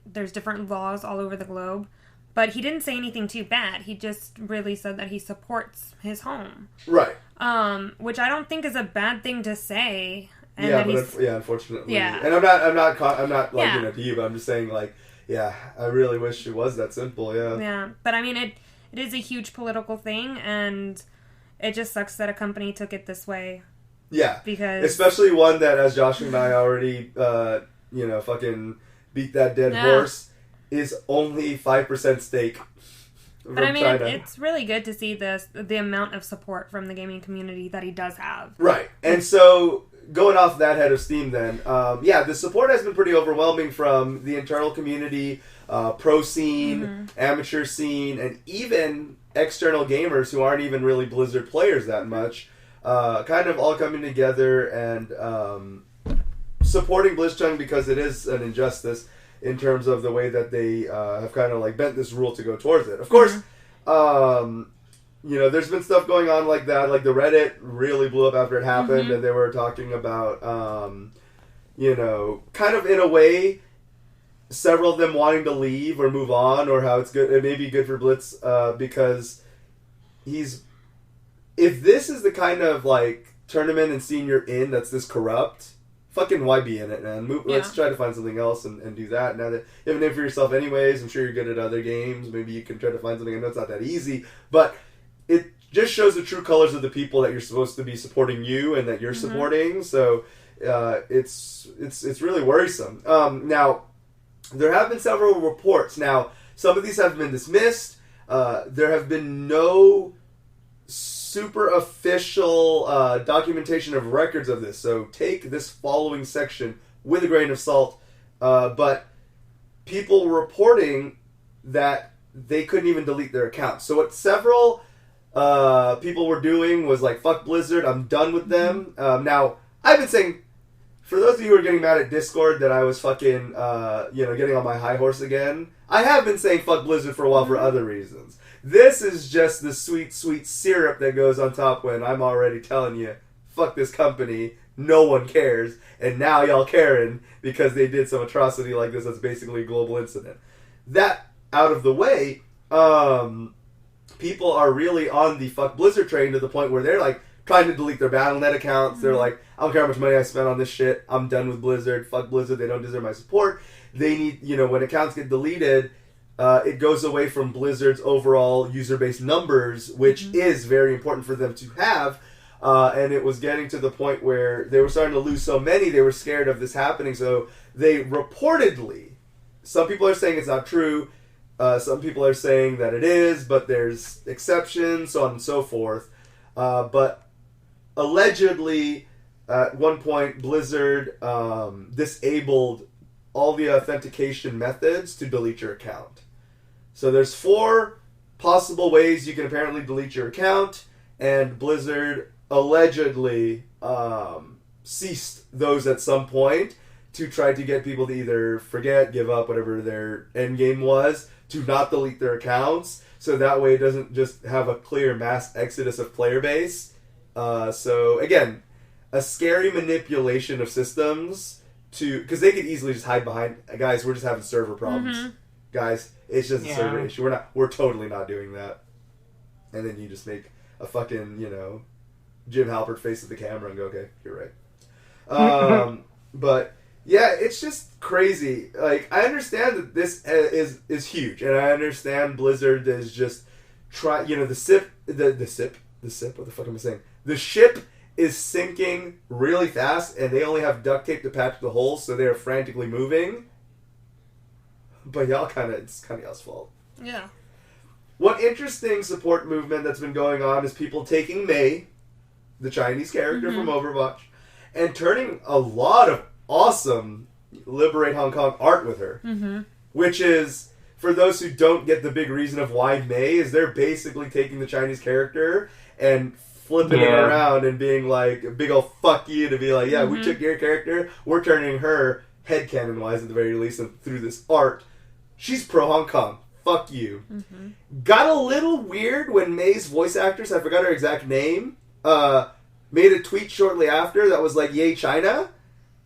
there's different laws all over the globe, but he didn't say anything too bad. He just really said that he supports his home, right? Which I don't think is a bad thing to say. And unfortunately, yeah. And I'm not like to you, but I'm just saying like. Yeah, I really wish it was that simple, yeah. Yeah, but I mean, it is a huge political thing, and it just sucks that a company took it this way. Yeah. Because... especially one that, as Josh and I already, fucking beat that dead horse, is only 5% stake from But I mean, China. it's really good to see the amount of support from the gaming community that he does have. Right, and so... going off that head of steam then, the support has been pretty overwhelming from the internal community, pro scene, amateur scene, and even external gamers who aren't even really Blizzard players that much, kind of all coming together and supporting Blitzchung because it is an injustice in terms of the way that they have kind of like bent this rule to go towards it. Of course, there's been stuff going on like that. Like the Reddit really blew up after it happened, and they were talking about, kind of in a way, several of them wanting to leave or move on, or how it may be good for Blitz because if this is the kind of like tournament and scene you're in that's this corrupt, fucking why be in it, man? Let's try to find something else and do that. Now that you have a name for yourself anyways, I'm sure you're good at other games. Maybe you can try to find something. I know it's not that easy, but it just shows the true colors of the people that you're supposed to be supporting you and that you're supporting. So it's really worrisome. Now, there have been several reports. Now, some of these have been dismissed. There have been no super official documentation of records of this. So take this following section with a grain of salt. But people reporting that they couldn't even delete their accounts. So what several people were doing was like, fuck Blizzard, I'm done with them. Now, I've been saying, for those of you who are getting mad at Discord that I was fucking, getting on my high horse again, I have been saying fuck Blizzard for a while for other reasons. This is just the sweet, sweet syrup that goes on top when I'm already telling you, fuck this company, no one cares, and now y'all caring because they did some atrocity like this that's basically a global incident. That out of the way, people are really on the fuck Blizzard train to the point where they're like trying to delete their Battle.net accounts. They're like, I don't care how much money I spent on this shit. I'm done with Blizzard. Fuck Blizzard. They don't deserve my support. They need, when accounts get deleted, it goes away from Blizzard's overall user base numbers, which is very important for them to have. And it was getting to the point where they were starting to lose so many, they were scared of this happening. So they reportedly, some people are saying it's not true. Some people are saying that it is, but there's exceptions, so on and so forth. But allegedly, at one point, Blizzard disabled all the authentication methods to delete your account. So there's 4 possible ways you can apparently delete your account, and Blizzard allegedly ceased those at some point to try to get people to either forget, give up, whatever their end game was, to not delete their accounts, so that way it doesn't just have a clear mass exodus of player base. So again, a scary manipulation of systems because they could easily just hide behind, guys, we're just having server problems. Guys, it's just a server issue. We're totally not doing that. And then you just make a fucking, Jim Halpert face at the camera and go, okay, you're right. But yeah, it's just crazy. Like, I understand that this is huge, and I understand Blizzard is just what the fuck am I saying? The ship is sinking really fast, and they only have duct tape to patch the holes, so they are frantically moving. But it's kind of y'all's fault. Yeah. One interesting support movement that's been going on is people taking Mei, the Chinese character from Overwatch, and turning a lot of awesome Liberate Hong Kong art with her. Which is, for those who don't get the big reason of why Mei, is they're basically taking the Chinese character and flipping it around and being like a big ol' fuck you to be like, yeah, we took your character, we're turning her, headcanon-wise at the very least, and through this art, she's pro-Hong Kong. Fuck you. Got a little weird when Mei's voice actress, I forgot her exact name, made a tweet shortly after that was like, yay China.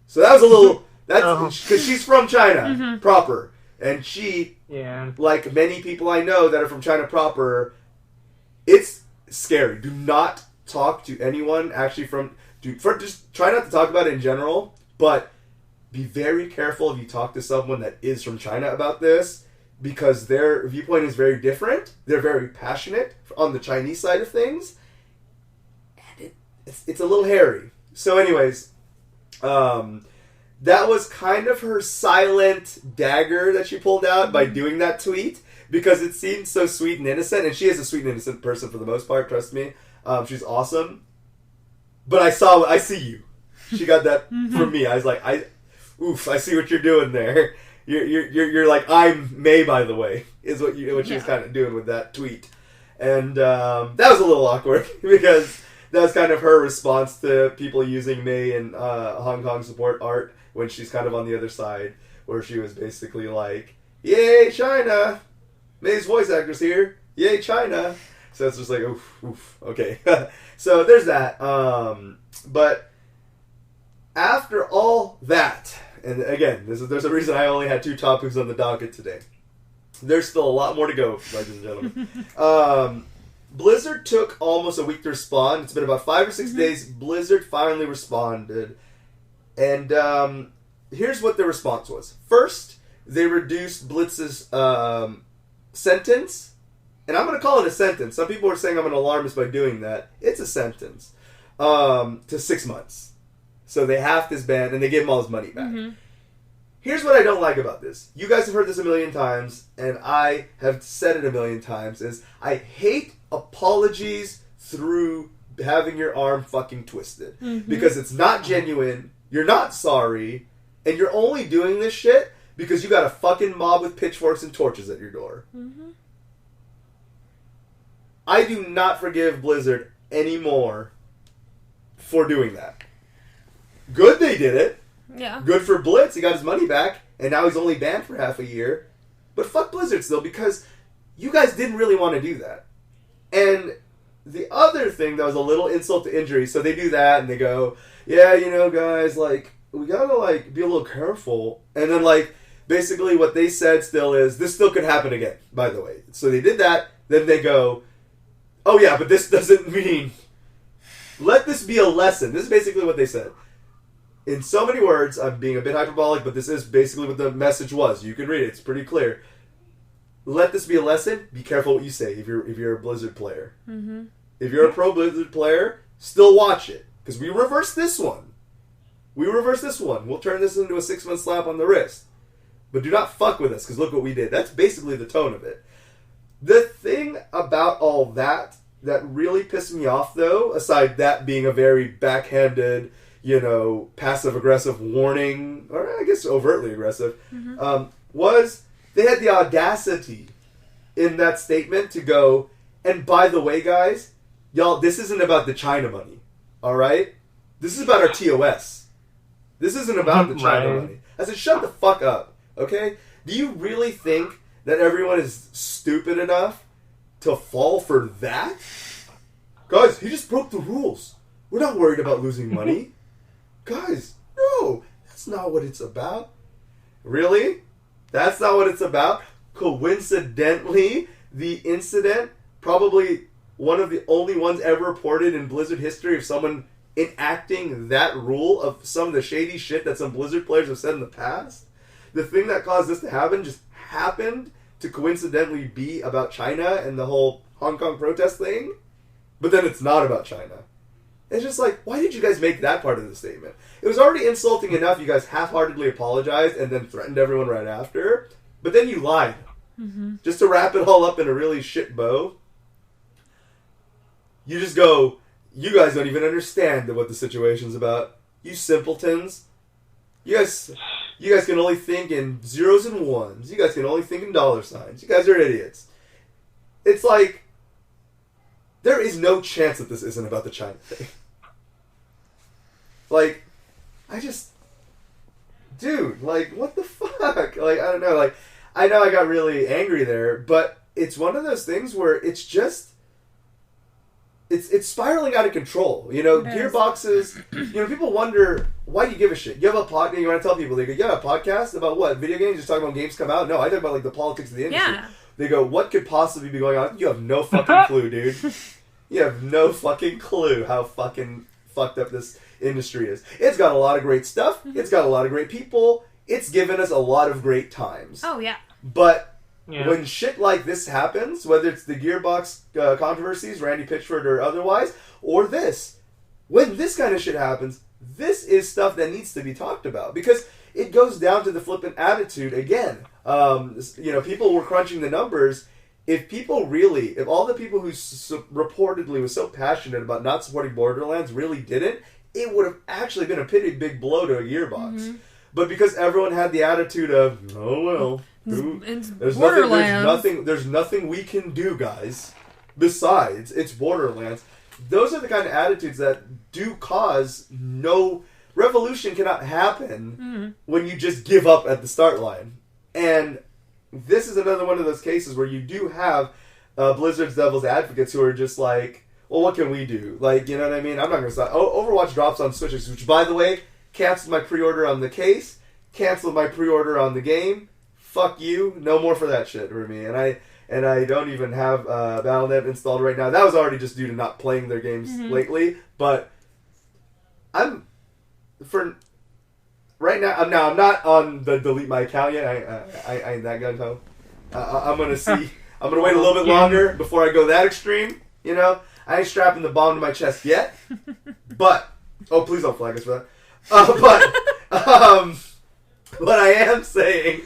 So that was a little, that's, because she's from China, proper. And she, like many people I know that are from China proper, it's scary. Do not talk to anyone actually just try not to talk about it in general, but be very careful if you talk to someone that is from China about this, because their viewpoint is very different. They're very passionate on the Chinese side of things, and it's a little hairy. So anyways, that was kind of her silent dagger that she pulled out by doing that tweet, because it seemed so sweet and innocent, and she is a sweet and innocent person for the most part, trust me. She's awesome. But I see you. She got that from me. I was like, I see what you're doing there. You're like, I'm Mei, by the way, is what she was kind of doing with that tweet. And that was a little awkward, because that was kind of her response to people using Mei in Hong Kong support art when she's kind of on the other side, where she was basically like, yay, China! Mei's voice actress here. Yay, China! So it's just like, oof, okay. So there's that. But after all that, and again, there's a reason I only had 2 topics on the docket today. There's still a lot more to go, ladies and gentlemen. Blizzard took almost a week to respond. It's been about 5 or 6 days. Blizzard finally responded. And here's what the response was. First, they reduced Blitz's sentence. And I'm going to call it a sentence. Some people are saying I'm an alarmist by doing that. It's a sentence. To 6 months. So they halved his ban, and they gave him all his money back. Here's what I don't like about this. You guys have heard this a million times, and I have said it a million times, is I hate apologies through having your arm fucking twisted. Because it's not genuine, you're not sorry, and you're only doing this shit because you got a fucking mob with pitchforks and torches at your door. I do not forgive Blizzard anymore for doing that. Good they did it. Yeah. Good for Blitz. He got his money back, and now he's only banned for half a year. But fuck Blizzard still, because you guys didn't really want to do that. And the other thing that was a little insult to injury, so they do that, and they go, yeah, guys, like, we gotta, like, be a little careful. And then, like, basically what they said still is, this still could happen again, by the way. So they did that, then they go, oh yeah, but this doesn't mean... Let this be a lesson. This is basically what they said. In so many words, I'm being a bit hyperbolic, but this is basically what the message was. You can read it. It's pretty clear. Let this be a lesson. Be careful what you say if you're a Blizzard player. Mm-hmm. If you're a pro Blizzard player, still watch it. Because we reversed this one. We'll turn this into a 6-month slap on the wrist. But do not fuck with us, because look what we did. That's basically the tone of it. The thing about all that really pissed me off, though, aside that being a very backhanded, passive-aggressive warning, or I guess overtly aggressive, was they had the audacity in that statement to go, and by the way, guys, y'all, this isn't about the China money, all right? This is about our TOS. This isn't about the China money. I said, shut the fuck up, okay? Do you really think that everyone is stupid enough to fall for that? Guys, he just broke the rules. We're not worried about losing money. Guys, no, that's not what it's about. Really? That's not what it's about? Coincidentally, the incident, probably one of the only ones ever reported in Blizzard history of someone enacting that rule of some of the shady shit that some Blizzard players have said in the past. The thing that caused this to happen just happened to coincidentally be about China and the whole Hong Kong protest thing. But then it's not about China. It's just like, why did you guys make that part of the statement? It was already insulting enough. You guys half-heartedly apologized and then threatened everyone right after. But then you lied. Mm-hmm. Just to wrap it all up in a really shit bow. You just go, you guys don't even understand what the situation's about. You simpletons. You guys can only think in zeros and ones. You guys can only think in dollar signs. You guys are idiots. It's like, there is no chance that this isn't about the China thing. Like, dude, like, what the fuck? Like, I don't know, like, I know I got really angry there, but it's one of those things where it's just, it's spiraling out of control. Gearboxes, people wonder, why do you give a shit? You have a podcast, you want to tell people, they go, you have a podcast about what? Video games? Just talking about games come out? No, I talk about, like, the politics of the industry. Yeah. They go, what could possibly be going on? You have no fucking clue, dude. You have no fucking clue how fucking fucked up this industry is. It's got a lot of great stuff. Mm-hmm. It's got a lot of great people. It's given us a lot of great times. Oh, yeah. But when shit like this happens, whether it's the Gearbox controversies, Randy Pitchford or otherwise, or this, when this kind of shit happens, this is stuff that needs to be talked about. Because it goes down to the flippant attitude again. People were crunching the numbers. If all the people who reportedly was so passionate about not supporting Borderlands really didn't, it would have actually been a pretty big blow to a Gearbox. Mm-hmm. But because everyone had the attitude of, oh well, there's nothing we can do, guys. Besides, it's Borderlands. Those are the kind of attitudes that do cause no revolution cannot happen when you just give up at the start line. And this is another one of those cases where you do have Blizzard's devil's advocates who are just like, well, what can we do? Like, you know what I mean? I'm not going to stop. Overwatch drops on Switch, which, by the way, canceled my pre-order on the case, canceled my pre-order on the game. Fuck you. No more for that shit for me. And I don't even have Battle.net installed right now. That was already just due to not playing their games lately. But I'm not on the delete my account yet. I ain't that gun ho. I'm gonna see. I'm gonna wait a little bit longer before I go that extreme. I ain't strapping the bomb to my chest yet. But please don't flag us for that. What I am saying.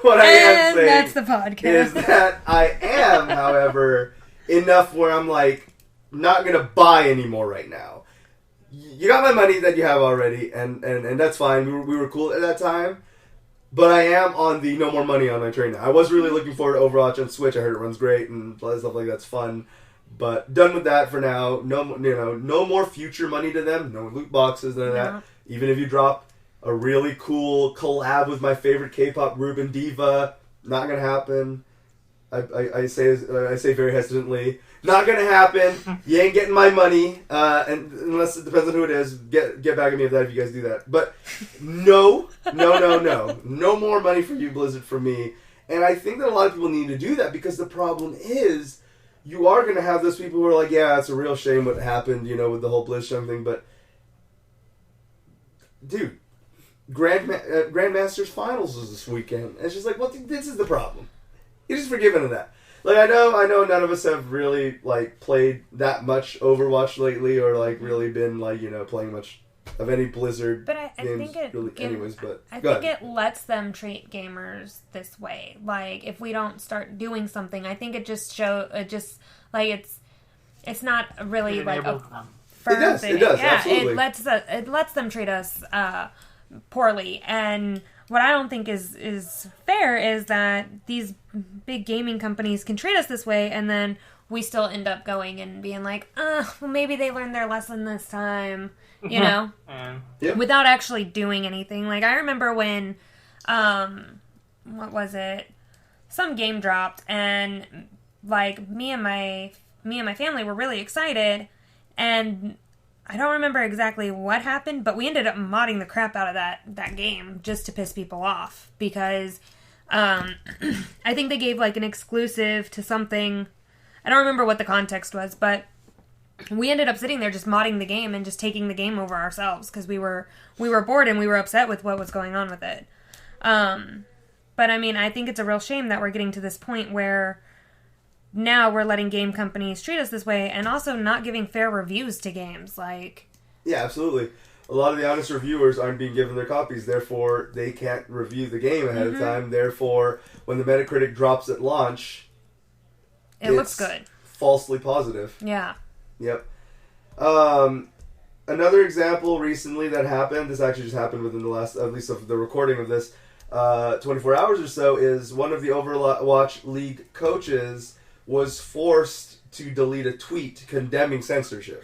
That's the podcast. Is that I am, however, enough where I'm like not gonna buy anymore right now. You got my money that you have already, and that's fine. We were cool at that time. But I am on the no more money on my train now. I was really looking forward to Overwatch on Switch. I heard it runs great and stuff like that's fun. But done with that for now. No more future money to them. No loot boxes, none of that. Even if you drop a really cool collab with my favorite K-pop Ruben diva, not gonna happen. I say very hesitantly, not gonna happen. You ain't getting my money, and unless it depends on who it is. Get back at me if you guys do that. But no more money for you, Blizzard, for me. And I think that a lot of people need to do that because the problem is you are gonna have those people who are like, yeah, it's a real shame what happened, with the whole BlizzCon thing. But dude, Grandmasters Finals was this weekend. It's just like, well, this is the problem. You're just forgiven of that. Like, I know none of us have really, like, played that much Overwatch lately or, like, really been, like, playing much of any Blizzard games. I think it lets them treat gamers this way. Like, if we don't start doing something, I think it's not really, like, a firm thing. It does, yeah, absolutely. It lets them treat us, poorly, and what I don't think is fair is that these big gaming companies can treat us this way, and then we still end up going and being like, well, maybe they learned their lesson this time, Yep. without actually doing anything. Like, I remember when, what was it? Some game dropped, and, like, me and my family were really excited, and I don't remember exactly what happened, but we ended up modding the crap out of that game just to piss people off because I think they gave like an exclusive to something. I don't remember what the context was, but we ended up sitting there just modding the game and just taking the game over ourselves because we were bored and we were upset with what was going on with it. But I mean, I think it's a real shame that we're getting to this point where now we're letting game companies treat us this way and also not giving fair reviews to games. Like, yeah, absolutely. A lot of the honest reviewers aren't being given their copies, therefore they can't review the game ahead of time. Therefore, when the Metacritic drops at launch, it looks good. Falsely positive. Yeah. Yep. Another example recently that happened, this actually just happened within the last, at least of the recording of this, 24 hours or so, is one of the Overwatch League coaches was forced to delete a tweet condemning censorship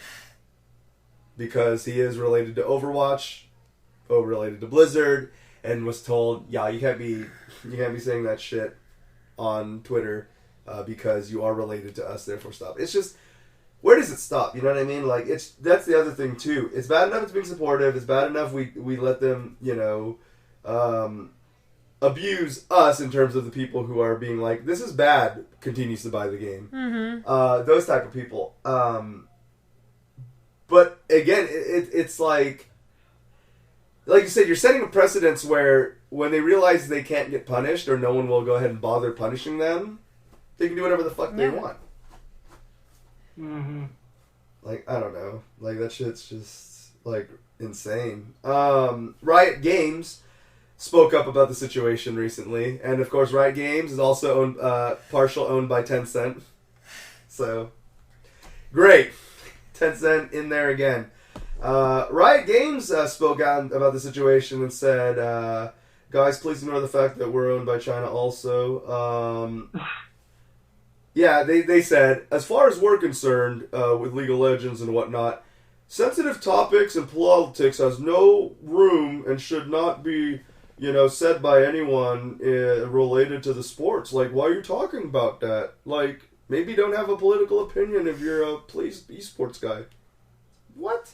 because he is related to Overwatch, related to Blizzard, and was told, yeah, you can't be saying that shit on Twitter because you are related to us, therefore stop. It's just, where does it stop? You know what I mean? Like, that's the other thing too. It's bad enough it's being supportive. It's bad enough we let them, abuse us in terms of the people who are being like, this is bad, continues to buy the game. Mm-hmm. Those type of people. But again, it's like you said, you're setting a precedence where when they realize they can't get punished or no one will go ahead and bother punishing them, they can do whatever the fuck they want. Mm-hmm. Like, I don't know. Like, that shit's just, like, insane. Riot Games spoke up about the situation recently, and of course Riot Games is also partial owned by Tencent. So, great. Tencent in there again. Riot Games spoke out about the situation and said, guys, please ignore the fact that we're owned by China also. Yeah, they said, as far as we're concerned, with League of Legends and whatnot, sensitive topics and politics has no room and should not be, said by anyone related to the sports. Like, why are you talking about that? Like, maybe don't have a political opinion if you're a esports guy. What?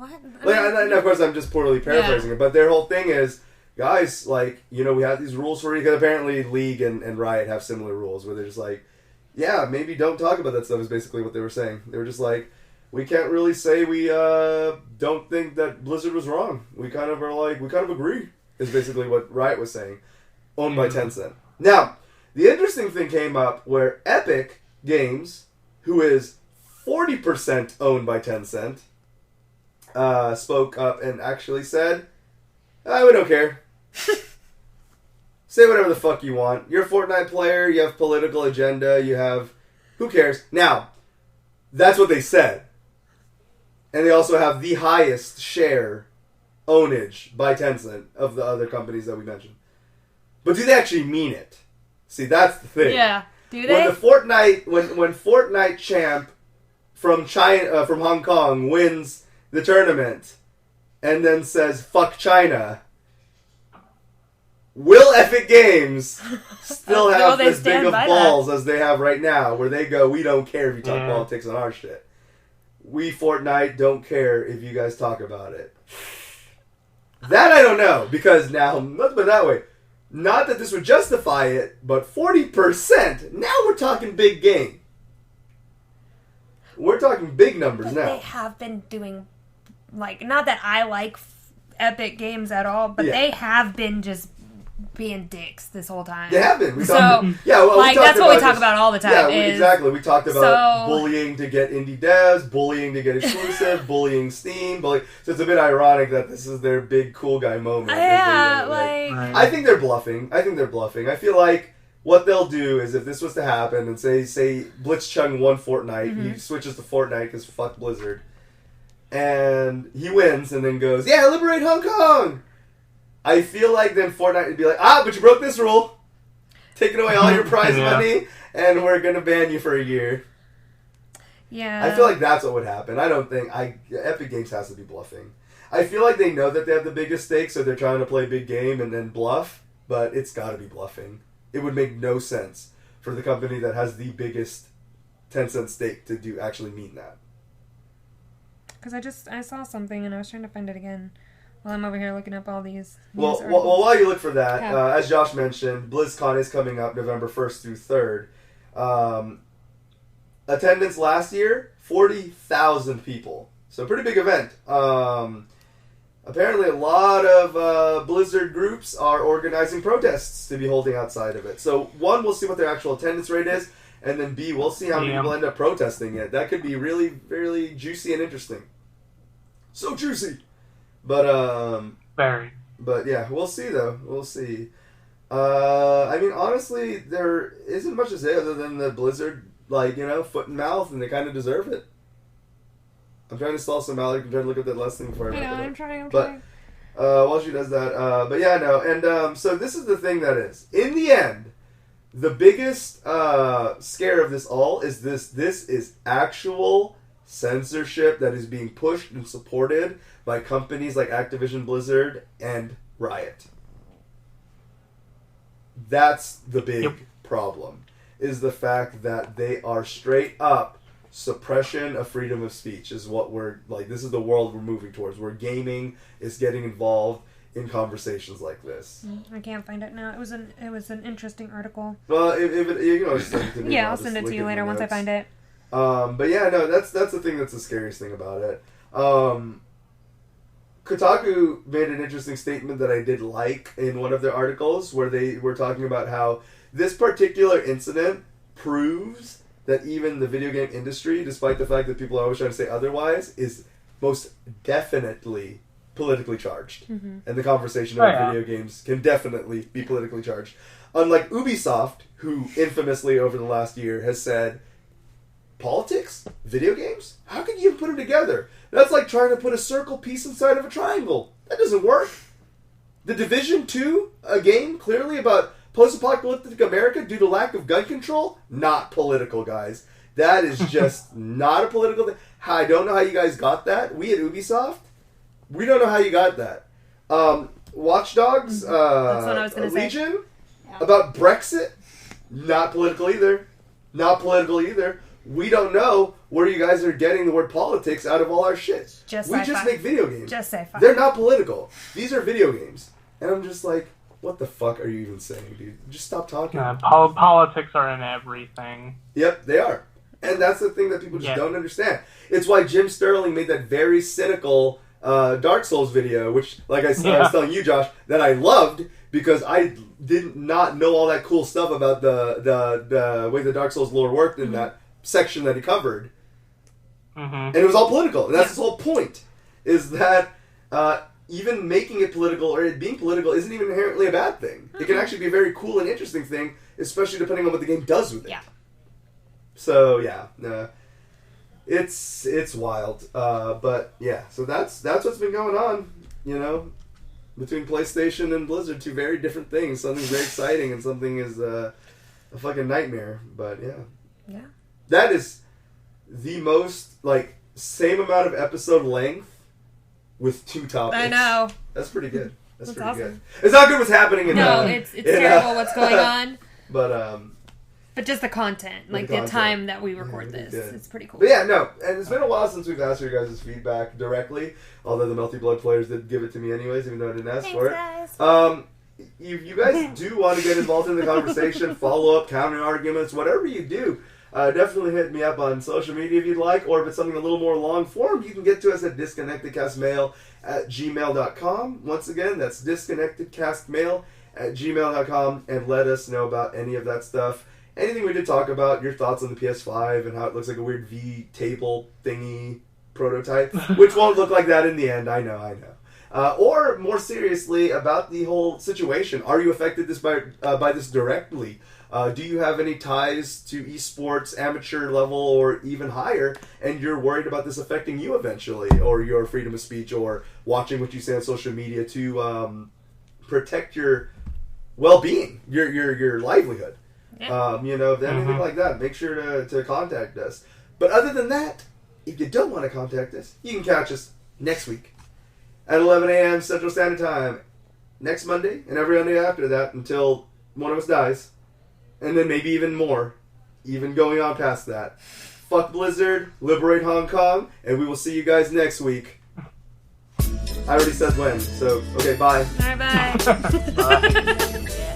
And of course, I'm just poorly paraphrasing it, but their whole thing is, guys, like, we have these rules for you, because apparently League and Riot have similar rules, where they're just like, yeah, maybe don't talk about that stuff, is basically what they were saying. They were just like, we can't really say we don't think that Blizzard was wrong. We kind of agree, is basically what Riot was saying, owned by Tencent. Now, the interesting thing came up where Epic Games, who is 40% owned by Tencent, spoke up and actually said, we don't care. Say whatever the fuck you want. You're a Fortnite player, you have political agenda, who cares? Now, that's what they said. And they also have the highest share ownage by Tencent of the other companies that we mentioned. But do they actually mean it? See, that's the thing. Yeah. Do they? When Fortnite champ from China, from Hong Kong wins the tournament and then says, fuck China, will Epic Games still have as big of balls as they have right now, where they go, we don't care if you talk politics on our shit. We, Fortnite, don't care if you guys talk about it. That I don't know, because now, let's put it that way, not that this would justify it, but 40%, now we're talking big game. We're talking big numbers now. They have been doing, not that I like Epic Games at all, but they have been just being dicks this whole time. They have been. That's what we talk about all the time. Yeah, exactly. We talked about bullying to get indie devs, bullying to get exclusive, bullying Steam. So it's a bit ironic that this is their big cool guy moment. Yeah, I think they're bluffing. I feel like what they'll do is if this was to happen and say Blitzchung won Fortnite, he switches to Fortnite because fuck Blizzard, and he wins and then goes, yeah, liberate Hong Kong. I feel like then Fortnite would be like, but you broke this rule. Taking away all your prize money, and we're going to ban you for a year. Yeah. I feel like that's what would happen. I don't think... Epic Games has to be bluffing. I feel like they know that they have the biggest stakes, so they're trying to play big game and then bluff, but it's got to be bluffing. It would make no sense for the company that has the biggest 10-cent stake to actually mean that. Because I saw something, and I was trying to find it again. Well, I'm over here looking up all these. Well, while you look for that, as Josh mentioned, BlizzCon is coming up November 1st through 3rd. Attendance last year, 40,000 people. So pretty big event. Apparently a lot of Blizzard groups are organizing protests to be holding outside of it. So one, we'll see what their actual attendance rate is, and then B, we'll see how many people end up protesting it. That could be really, really juicy and interesting. So juicy! But very. But yeah, we'll see though. We'll see. I mean, honestly, there isn't much to say other than the Blizzard, foot and mouth, and they kind of deserve it. I'm trying to stall some Alec. I'm trying to look at that last thing before I know. I'm trying. While she does that, but yeah, no, and so this is the thing that is in the end, the biggest scare of this all is this is actual censorship that is being pushed and supported by companies like Activision Blizzard and Riot. That's the big problem, is the fact that they are straight up suppression of freedom of speech is what this is the world we're moving towards, where gaming is getting involved in conversations like this. I can't find it now. It was an interesting article. Well, if you can always send it to me. Yeah, I'll send it to you later once I find it. But yeah, no, that's the thing that's the scariest thing about it. Kotaku made an interesting statement that I did like in one of their articles, where they were talking about how this particular incident proves that even the video game industry, despite the fact that people are always trying to say otherwise, is most definitely politically charged. Mm-hmm. And the conversation about video games can definitely be politically charged. Unlike Ubisoft, who infamously over the last year has said, politics? Video games? How can you put them together? That's like trying to put a circle piece inside of a triangle. That doesn't work. The Division 2, a game clearly about post-apocalyptic America due to lack of gun control? Not political, guys. That is just not a political thing. I don't know how you guys got that. We at Ubisoft, we don't know how you got that. Watch Dogs, That's what I was gonna Legion, about Brexit? Not political either. Not political either. We don't know where you guys are getting the word politics out of all our shit. We just make video games. Just say fuck. They're not political. These are video games. And I'm just like, what the fuck are you even saying, dude? Just stop talking. Politics are in everything. Yep, they are. And that's the thing that people just don't understand. It's why Jim Sterling made that very cynical Dark Souls video, which, like I was telling you, Josh, that I loved, because I did not know all that cool stuff about the way the Dark Souls lore worked in that section that he covered. Mm-hmm. And it was all political. And that's his whole point, is that even making it political, or it being political, isn't even inherently a bad thing. Mm-hmm. It can actually be a very cool and interesting thing, especially depending on what the game does with it. Yeah. So, it's wild. But, yeah, so that's what's been going on, between PlayStation and Blizzard. Two very different things. Something's very exciting, and something is a fucking nightmare. But, yeah. That is the most, same amount of episode length with 2 topics. I know. That's pretty good. That's pretty awesome. good. It's not good what's happening in it's terrible what's going on. But just the content, like the time that we record this, it's pretty cool. But yeah, no, and it's been a while since we've asked for your guys' feedback directly, although the Melty Blood players did give it to me anyways, even though I didn't ask for it. Guys. If you guys do want to get involved in the conversation, follow up, counter arguments, whatever you do, definitely hit me up on social media if you'd like, or if it's something a little more long form, you can get to us at disconnectedcastmail@gmail.com. Once again, that's disconnectedcastmail@gmail.com, and let us know about any of that stuff. Anything we did talk about, your thoughts on the PS5 and how it looks like a weird V-table thingy prototype, which won't look like that in the end, I know. Or, more seriously, about the whole situation. Are you affected by this directly? Do you have any ties to esports, amateur level, or even higher, and you're worried about this affecting you eventually, or your freedom of speech, or watching what you say on social media to protect your well-being, your livelihood? Yeah. Anything like that, make sure to contact us. But other than that, if you don't want to contact us, you can catch us next week at 11 a.m. Central Standard Time next Monday and every Monday after that until one of us dies. And then maybe even more, even going on past that. Fuck Blizzard, liberate Hong Kong, and we will see you guys next week. I already said when, so okay, bye. Bye. Bye.